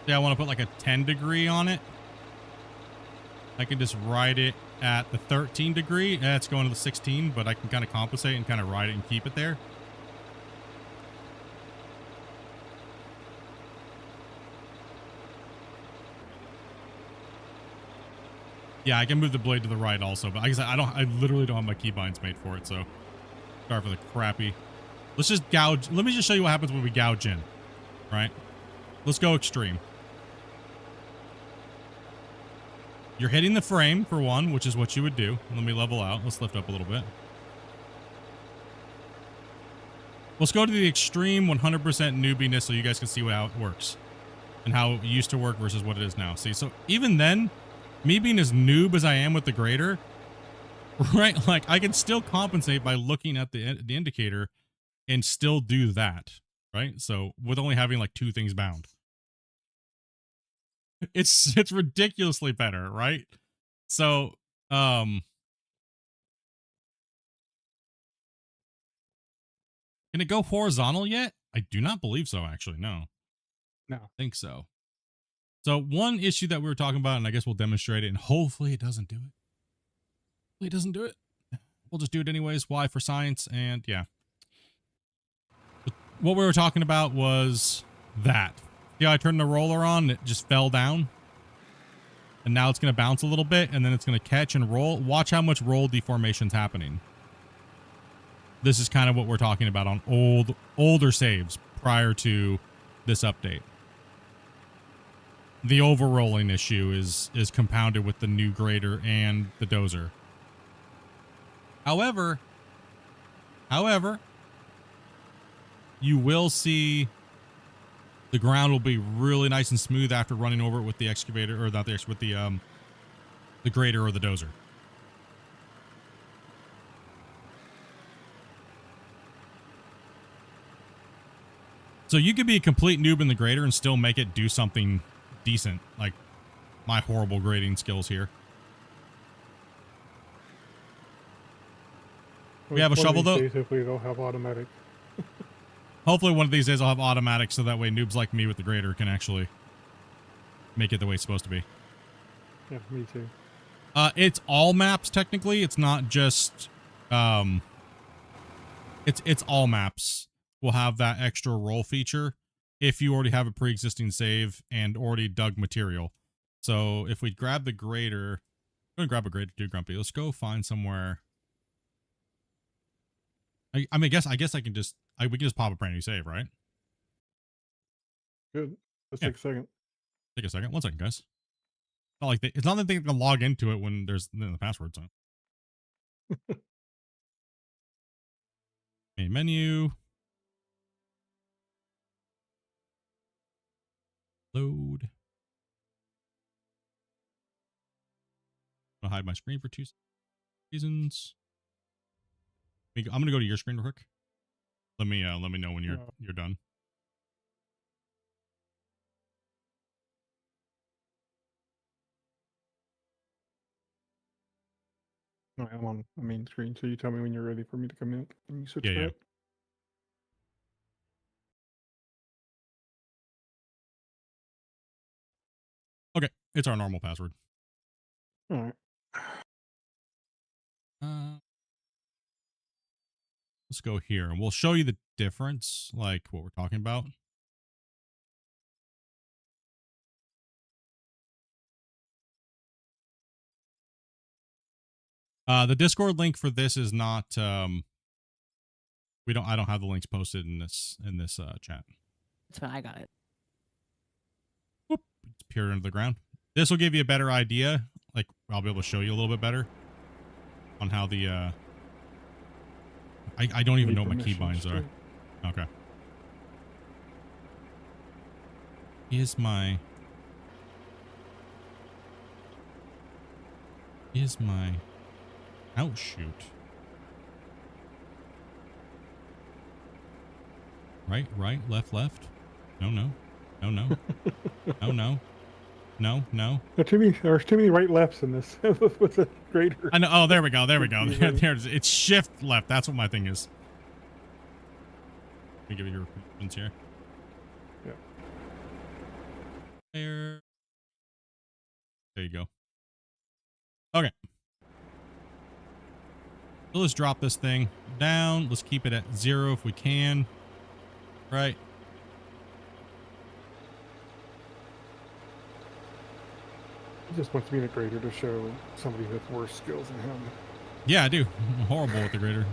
Yeah, I want to put like a 10 degree on it. I can just ride it at the 13 degree. Yeah, it's going to the 16, but I can kind of compensate and kind of ride it and keep it there. Yeah, I can move the blade to the right also, but like I said, I literally don't have my keybinds made for it, so sorry for the crappy. Let's just gouge. Let me just show you what happens when we gouge in, right? Let's go extreme. You're hitting the frame for one, which is what you would do. Let me level out. Let's lift up a little bit. Let's go to the extreme 100% newbiness so you guys can see how it works and how it used to work versus what it is now. See, so even then, me being as noob as I am with the grader, right? Like I can still compensate by looking at the indicator and still do that, right? So with only having like two things bound. It's ridiculously better, right? So, can it go horizontal yet? I do not believe so, actually. No. No. I think so. So one issue that we were talking about, and I guess we'll demonstrate it, and hopefully it doesn't do it. Hopefully it doesn't do it. We'll just do it anyways. Why? For science, and yeah. What we were talking about was that. Yeah, I turned the roller on, and it just fell down. And now it's going to bounce a little bit, and then it's going to catch and roll. Watch how much roll deformation's happening. This is kind of what we're talking about on older saves prior to this update. The overrolling issue is compounded with the new grader and the dozer. However, you will see The ground will be really nice and smooth after running over it with the excavator, or not the with the grader or the dozer. So you could be a complete noob in the grader and still make it do something decent, like my horrible grading skills here. We have a shovel though. Hopefully they'll have automatic. Hopefully one of these days I'll have automatic so that way noobs like me with the grader can actually make it the way it's supposed to be. Yeah, me too. It's all maps technically. It's not just it's all maps will have that extra roll feature if you already have a pre-existing save and already dug material. So if we grab the grader, I'm gonna grab a grader too, Grumpy. Let's go find somewhere. I mean, I guess I can just we can just pop a brand new save, right? Good. Let's Yeah. take a second. Take a second. 1 second, guys. Not like it's not that they can log into it when there's the password. So, main menu, load. I'll hide my screen for 2 reasons. I'm gonna go to your screen real quick. Let me know when you're done. All right, I'm on the main screen, so you tell me when you're ready for me to come in. Let me switch Yeah, yeah. that. Okay, it's our normal password. All right. Let's go here and we'll show you the difference, like what we're talking about. The Discord link for this is not I don't have the links posted in this chat. That's fine. I got it. Whoop, it's peered into the ground. This will give you a better idea. Like I'll be able to show you a little bit better on how the I don't even know what my keybinds are. Okay. Is my outshoot. Right, left. No. No. There's too many right lefts in this with the grader. I know. Oh, there we go. There's it's shift left. That's what my thing is. Let me give you your options here. Yeah. There you go. Okay. So let's drop this thing down. Let's keep it at 0 if we can. Right. He just wants to be in a grader to show somebody with worse skills than him. Yeah, I do. I'm horrible with the grader.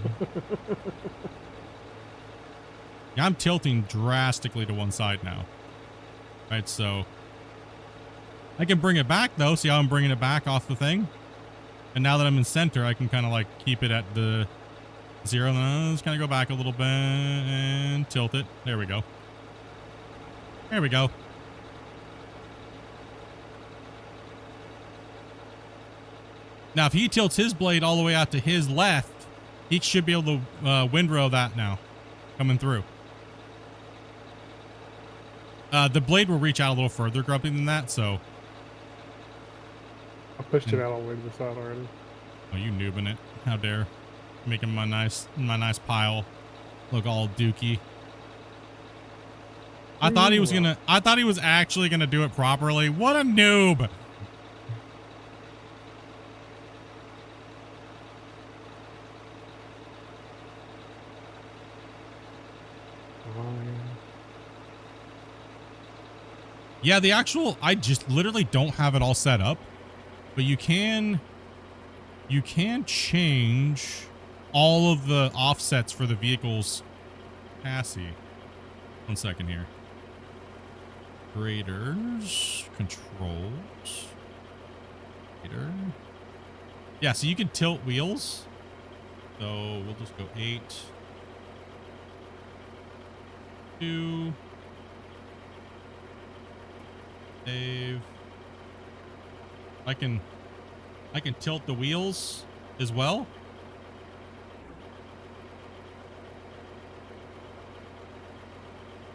Yeah, I'm tilting drastically to one side now. Right, so I can bring it back though. See how I'm bringing it back off the thing? And now that I'm in center, I can kind of like keep it at the 0. And then let's kind of go back a little bit and tilt it. There we go. There we go. Now, if he tilts his blade all the way out to his left, he should be able to windrow that now coming through. The blade will reach out a little further, Grumpy, than that, so. I pushed it out all the way to the side already. Oh, you noobing it. How dare. Making my nice pile look all dookie. I thought he was actually gonna do it properly. What a noob. Yeah, the actual, I just literally don't have it all set up, but you can change all of the offsets for the vehicle's chassis. 1 second here. Graders, controls, grader. Yeah, so you can tilt wheels. So we'll just go 8, 2, Save. I can tilt the wheels as well.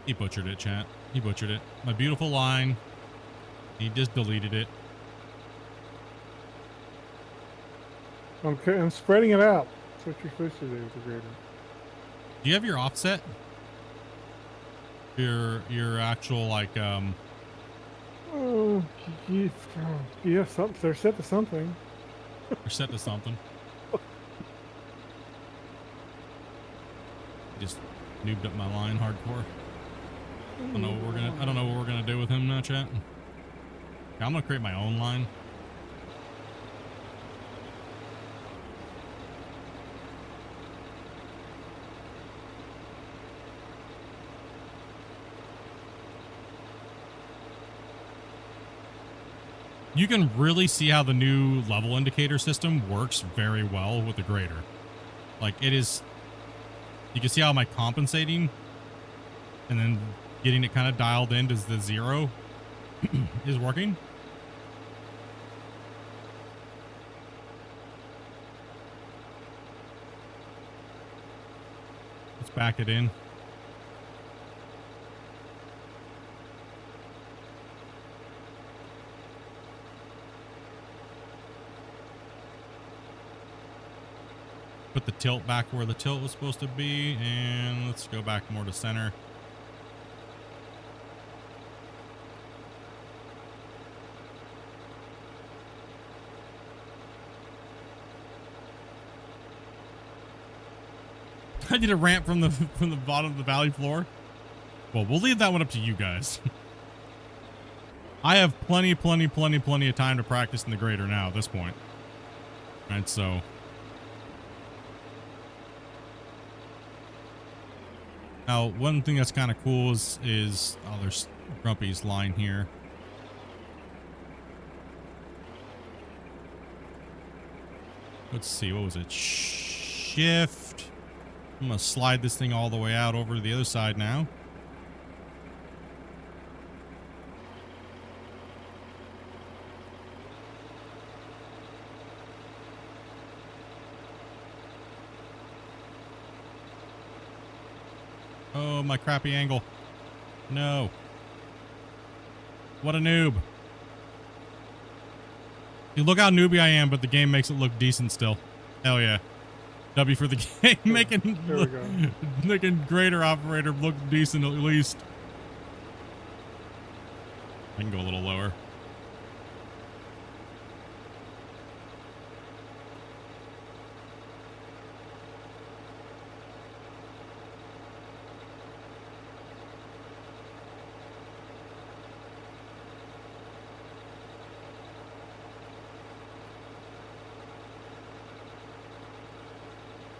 He butchered it, chat. He butchered it. My beautiful line. He just deleted it. Okay, I'm spreading it out. That's what you're supposed to do with the grader. Do you have your offset? Your actual like Oh, yeah, something. They're set to something. you're set to something. Just noobed up my line hardcore. I don't know what we're gonna do with him now, chat. I'm gonna create my own line. You can really see how the new level indicator system works very well with the grader. Like it is, you can see how my compensating and then getting it kind of dialed in as the 0 is working. Let's back it in. Put the tilt back where the tilt was supposed to be, and let's go back more to center. I did a ramp from the bottom of the valley floor. Well, we'll leave that one up to you guys. I have plenty of time to practice in the grader now at this point. Right, so now one thing that's kind of cool is oh, there's Grumpy's line here. Let's see, what was it? Shift. I'm gonna slide this thing all the way out over to the other side now. Oh, my crappy angle. No. What a noob. You look how newbie I am, but the game makes it look decent still. Hell yeah. W for the game, making grader operator look decent at least. I can go a little lower.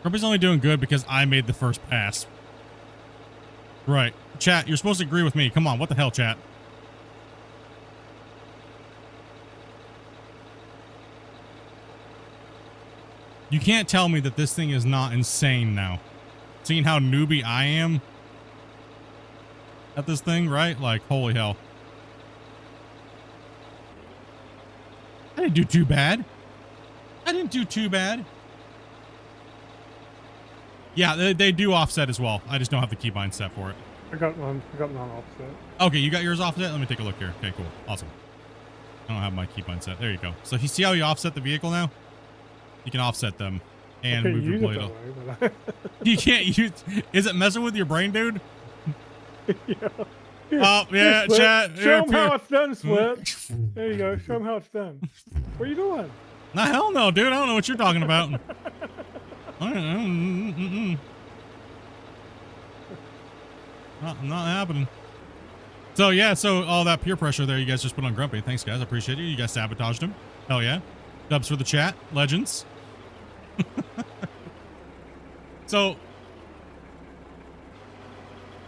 Grumpy's only doing good because I made the first pass. Right. Chat, you're supposed to agree with me. Come on, what the hell, chat? You can't tell me that this thing is not insane now. Seeing how newbie I am at this thing, right? Like, holy hell. I didn't do too bad. I didn't do too bad. Yeah, they do offset as well. I just don't have the keybind set for it. I got mine offset. Okay, you got yours offset? Let me take a look here. Okay, cool. Awesome. I don't have my keybind set. There you go. So you see how you offset the vehicle now? You can offset them and move your blade. You can't use... Is it messing with your brain, dude? Yeah. Oh, yeah, chat. Show them how it's done, Split. There you go. Show them how it's done. What are you doing? No, hell no, dude. I don't know what you're talking about. Not happening. So yeah, so all that peer pressure there you guys just put on Grumpy. Thanks guys, I appreciate it. You guys sabotaged him. Hell yeah. Dubs for the chat. Legends. So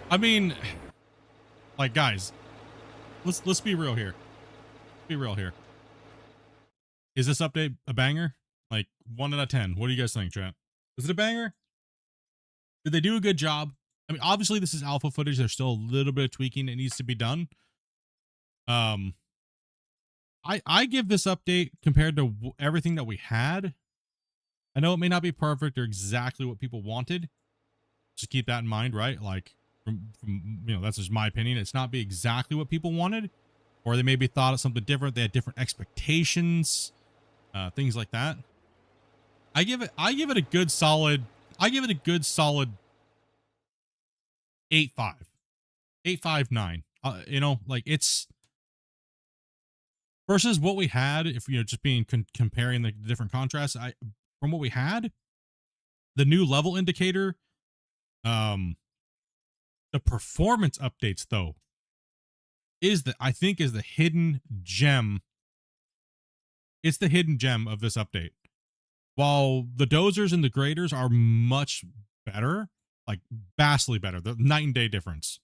I mean, like guys, let's be real here. Be real here. Is this update a banger? Like 1 out of 10. What do you guys think, chat? Is it a banger? Did they do a good job? I mean, obviously this is alpha footage. There's still a little bit of tweaking that needs to be done. I give this update compared to everything that we had. I know it may not be perfect or exactly what people wanted. Just keep that in mind, right? Like, from that's just my opinion. It's not be exactly what people wanted, or they maybe thought of something different. They had different expectations, things like that. I give it a good solid. I give it a good solid 8.5, 8.59. Like it's versus what we had. If just being comparing the different contrasts, from what we had, the new level indicator, the performance updates though I think is the hidden gem. It's the hidden gem of this update. While the dozers and the graders are much better, like vastly better, the night and day difference.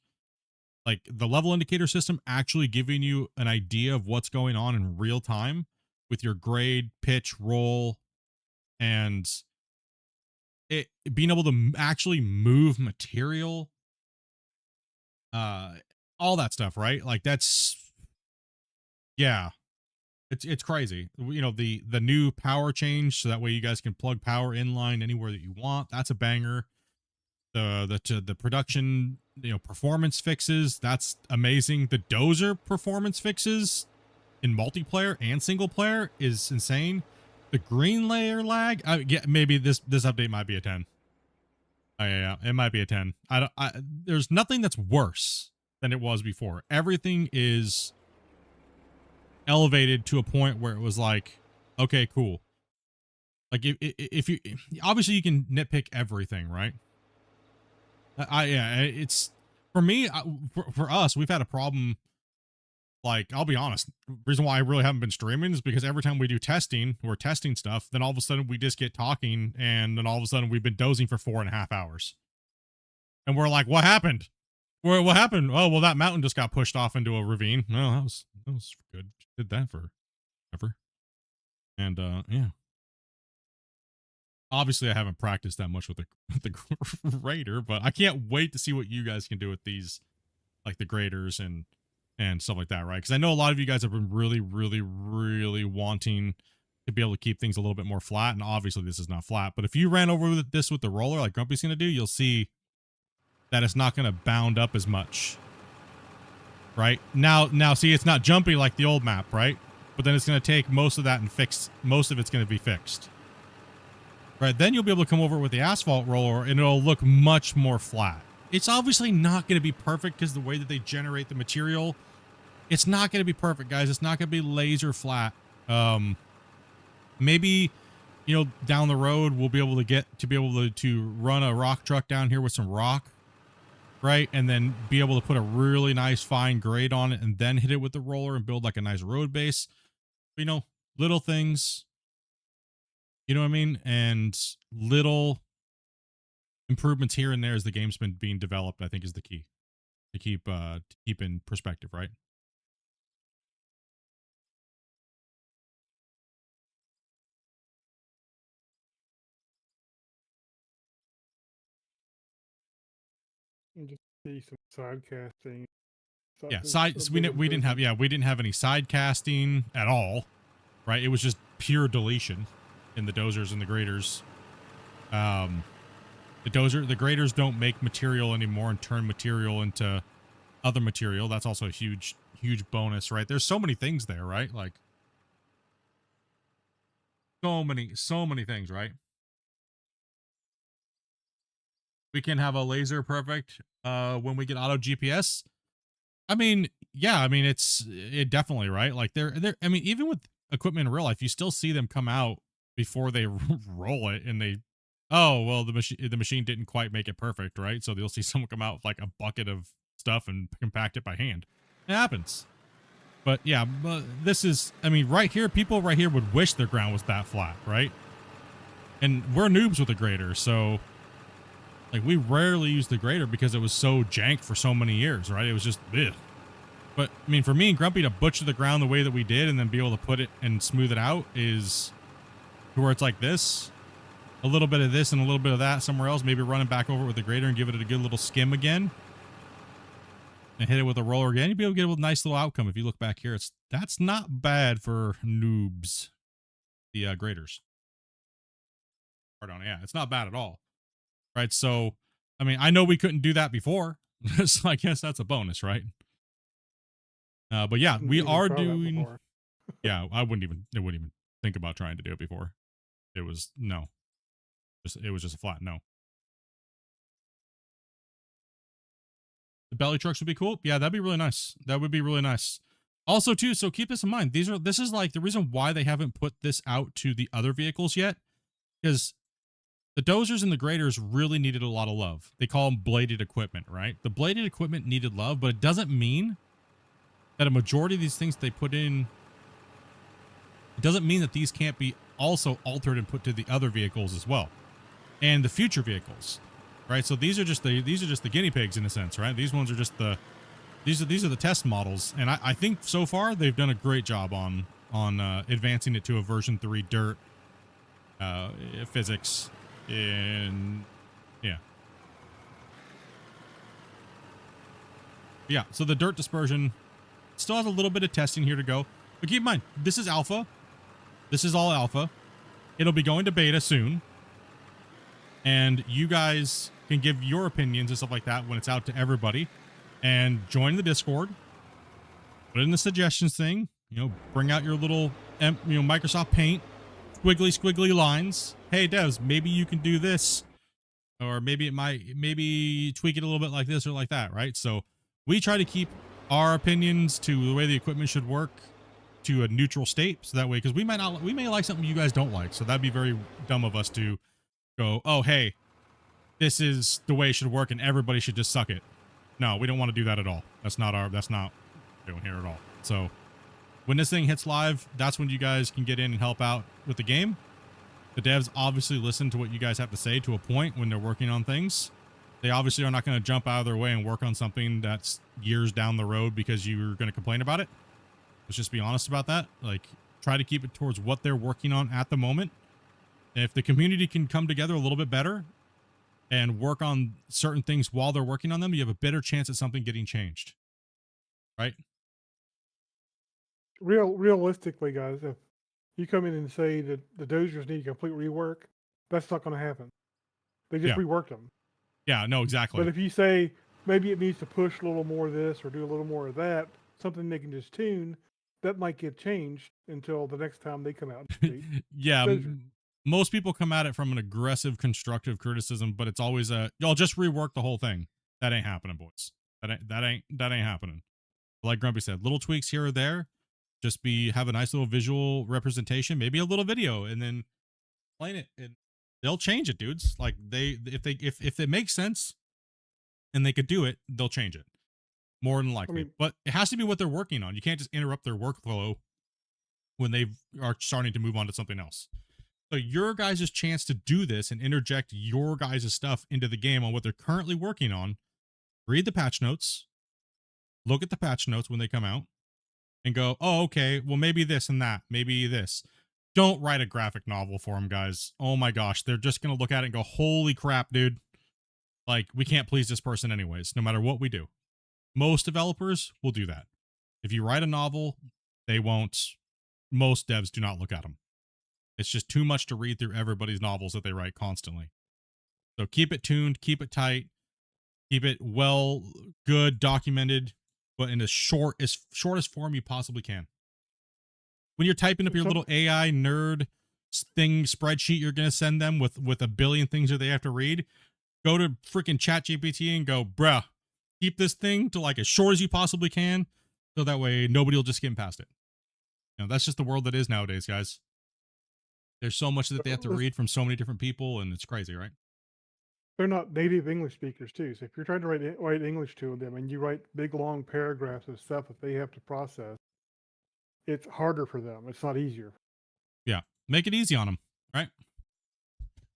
Like the level indicator system actually giving you an idea of what's going on in real time with your grade, pitch, roll, and it being able to actually move material, all that stuff, right? Like that's, yeah, it's crazy. The new power change, so that way you guys can plug power inline anywhere that you want. That's a banger. The production, performance fixes, that's amazing. The Dozer performance fixes in multiplayer and single player is insane. The green layer lag, maybe this update might be a 10. Yeah, it might be a 10. There's nothing that's worse than it was before. Everything is elevated to a point where it was like, okay, cool. Like if you obviously you can nitpick everything, right? It's for me, for us, we've had a problem. Like, I'll be honest, reason why I really haven't been streaming is because every time we do testing, we're testing stuff, then all of a sudden we just get talking, and then all of a sudden we've been dozing for 4.5 hours. And we're like, what happened? What happened? Oh, well, that mountain just got pushed off into a ravine. No, that was good. Did that forever. And yeah. Obviously, I haven't practiced that much with the grader, but I can't wait to see what you guys can do with these, like the graders and stuff like that, right? Because I know a lot of you guys have been really, really, really wanting to be able to keep things a little bit more flat, and obviously this is not flat. But if you ran over with this with the roller, like Grumpy's gonna do, you'll see that it's not gonna bound up as much, right? Now, see, it's not jumpy like the old map, right? But then it's gonna take most of that and most of it's gonna be fixed. Right, then you'll be able to come over with the asphalt roller and it'll look much more flat. It's obviously not going to be perfect because the way that they generate the material, it's not going to be perfect, guys. It's not going to be laser flat. Maybe, down the road, we'll be able to run a rock truck down here with some rock, right? And then be able to put a really nice fine grade on it and then hit it with the roller and build like a nice road base. Little things. You know what I mean? And little improvements here and there as the game's been being developed, I think is the key to keep in perspective, right? And just see some side casting. Yeah, we didn't have any side casting at all, right? It was just pure deletion in the dozers and the graders. The graders don't make material anymore and turn material into other material. That's also a huge bonus, right? There's so many things there, right? Like so many things, right? We can have a laser perfect when we get auto GPS. I mean, yeah, it definitely, right? Like they're even with equipment in real life, you still see them come out before they roll it, and the machine didn't quite make it perfect, right? So you'll see someone come out with like a bucket of stuff and compact it by hand. It happens. But yeah, this is, right here, people right here would wish their ground was that flat, right? And we're noobs with a grader, so like we rarely use the grader because it was so jank for so many years, right? It was just ugh. But for me and Grumpy to butcher the ground the way that we did and then be able to put it and smooth it out is to where it's like this, a little bit of this and a little bit of that somewhere else, maybe running back over with the grader and give it a good little skim again and hit it with a roller again. You'd be able to get a nice little outcome. If you look back here, That's not bad for noobs. The graders. Pardon, yeah, it's not bad at all. Right, so, I mean, I know we couldn't do that before, so I guess that's a bonus, right? But yeah, Didn't we even are try that doing... before. Yeah, I wouldn't even think about trying to do it before. It was, no. It was just a flat no. The belly trucks would be cool. Yeah, that'd be really nice. That would be really nice. Also, too, so keep this in mind. This is like the reason why they haven't put this out to the other vehicles yet, because the dozers and the graders really needed a lot of love. They call them bladed equipment, right? The bladed equipment needed love, but it doesn't mean that a majority of these things they put in, it doesn't mean that these can't be also altered and put to the other vehicles as well, and the future vehicles, right? So these are just the guinea pigs in a sense, right? These ones are just the these are the test models, and I think so far they've done a great job on advancing it to a version 3 dirt physics, and yeah. So the dirt dispersion still has a little bit of testing here to go, but keep in mind this is alpha. This is all alpha. It'll be going to beta soon, and you guys can give your opinions and stuff like that when it's out to everybody. And join the Discord. Put in the suggestions thing. You know, bring out your little, Microsoft Paint, squiggly lines. Hey, devs, maybe you can do this, or maybe maybe tweak it a little bit like this or like that, right? So we try to keep our opinions to the way the equipment should work to a neutral state, so that way, because we may like something you guys don't like, so that'd be very dumb of us to go, oh, hey, this is the way it should work, and everybody should just suck it. No, we don't want to do that at all. That's not what we're doing here at all. So when this thing hits live, that's when you guys can get in and help out with the game. The devs obviously listen to what you guys have to say to a point when they're working on things. They obviously are not going to jump out of their way and work on something that's years down the road because you're going to complain about it. Let's just be honest about that. Like, try to keep it towards what they're working on at the moment. And if the community can come together a little bit better and work on certain things while they're working on them, you have a better chance at something getting changed, right? Realistically, guys, if you come in and say that the dozers need a complete rework, that's not going to happen. They just reworked them. Yeah, no, exactly. But if you say maybe it needs to push a little more of this or do a little more of that, something they can just tune, that might get changed until the next time they come out. Yeah, most people come at it from an aggressive, constructive criticism, but it's always y'all just rework the whole thing. That ain't happening, boys. That ain't happening. Like Grumpy said, little tweaks here or there. Just have a nice little visual representation, maybe a little video, and then explain it, and they'll change it, dudes. Like if it makes sense and they could do it, they'll change it more than likely. But it has to be what they're working on. You can't just interrupt their workflow when they are starting to move on to something else. So your guys' chance to do this and interject your guys' stuff into the game on what they're currently working on, read the patch notes, look at the patch notes when they come out, and go, oh, okay, well, maybe this and that, maybe this. Don't write a graphic novel for them, guys. Oh my gosh, they're just going to look at it and go, holy crap, dude. Like, we can't please this person anyways, no matter what we do. Most developers will do that. If you write a novel, they won't. Most devs do not look at them. It's just too much to read through everybody's novels that they write constantly. So keep it tuned, keep it tight, keep it well, good, documented, but in as shortest form you possibly can. When you're typing up your little AI nerd thing spreadsheet you're going to send them with a billion things that they have to read, go to freaking ChatGPT and go, bruh, keep this thing to like as short as you possibly can, so that way nobody will just skim past it. You know, that's just the world that is nowadays, guys. There's so much that they have to read from so many different people, and it's crazy, right? They're not native English speakers, too. So if you're trying to write English to them and you write big, long paragraphs of stuff that they have to process, it's harder for them. It's not easier. Yeah. Make it easy on them, right?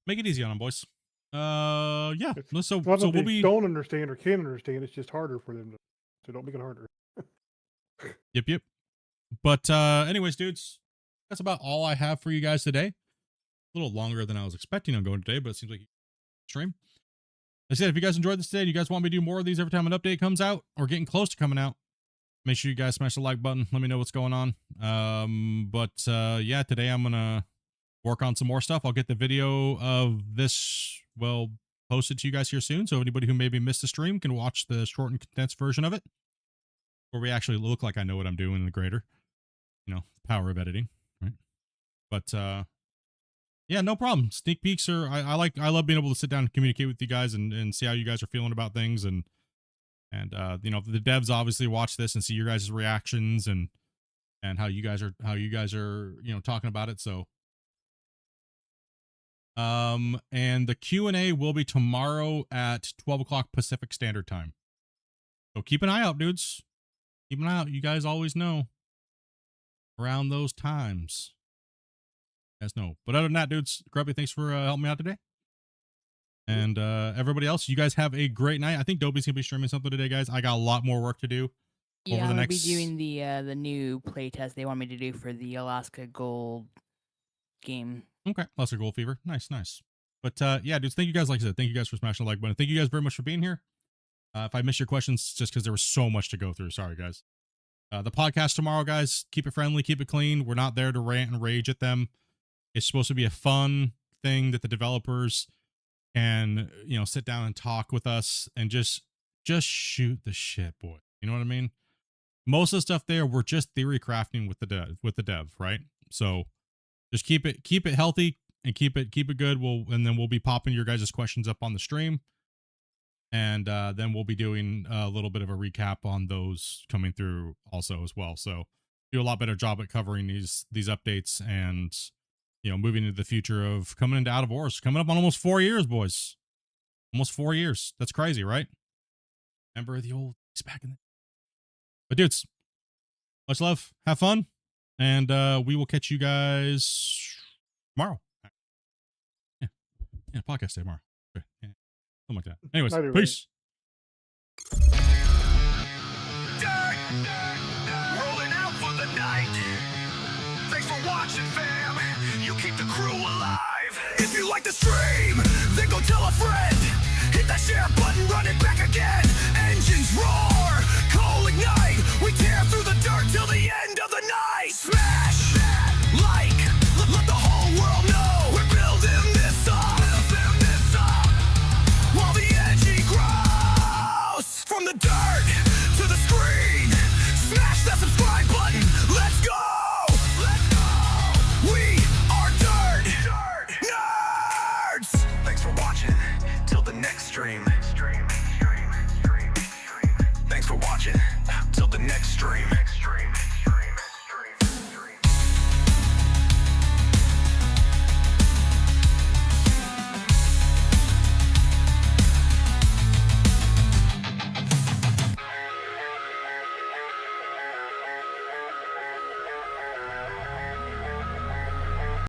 Make it easy on them, boys. Yeah. So we'll be don't understand or can't understand. It's just harder for them to don't make it harder. Yep. But anyways, dudes, that's about all I have for you guys today. A little longer than I was expecting on going today, but it seems like stream. Like I said, if you guys enjoyed this today and you guys want me to do more of these every time an update comes out or getting close to coming out, Make sure you guys smash the like button. Let me know what's going on. Yeah, today I'm gonna work on some more stuff. I'll get the video of this, well, posted to you guys here soon. So anybody who maybe missed the stream can watch the short and condensed version of it, where we actually look like I know what I'm doing in the greater, you know, power of editing, right? But yeah, no problem. Sneak peeks are I love being able to sit down and communicate with you guys and see how you guys are feeling about things, and you know, the devs obviously watch this and see your guys' reactions and how you guys are you know, talking about it. So and the Q&A will be tomorrow at 12 o'clock Pacific Standard Time. So keep an eye out, dudes. Keep an eye out. You guys always know around those times. You guys know. But other than that, dudes, Grubby, thanks for helping me out today. And everybody else, you guys have a great night. I think Dobie's gonna be streaming something today, guys. I got a lot more work to do. Yeah, over I'm the gonna next... be doing the new playtest they want me to do for the Alaska Gold game. Okay, Lesser Gold Fever. Nice, nice. But yeah, dudes, thank you guys. Like I said, thank you guys for smashing the like button. Thank you guys very much for being here. If I missed your questions, just because there was so much to go through. Sorry, guys. The podcast tomorrow, guys. Keep it friendly, keep it clean. We're not there to rant and rage at them. It's supposed to be a fun thing that the developers can, you know, sit down and talk with us and just shoot the shit, boy. You know what I mean? Most of the stuff there, we're just theory crafting with the dev, right? So just keep it healthy and keep it good. And then we'll be popping your guys' questions up on the stream. And then we'll be doing a little bit of a recap on those coming through also as well. So do a lot better job at covering these updates and, you know, moving into the future of coming into Out of Wars. Coming up on almost 4 years, boys. Almost 4 years. That's crazy, right? Remember the old days back in the... But dudes, much love. Have fun. And we will catch you guys tomorrow. Yeah, podcast day tomorrow. Okay. Yeah. Something like that. Anyways, Later, peace. Rolling out for the night. Thanks for watching, fam. You keep the crew alive. If you like the stream, then go tell a friend.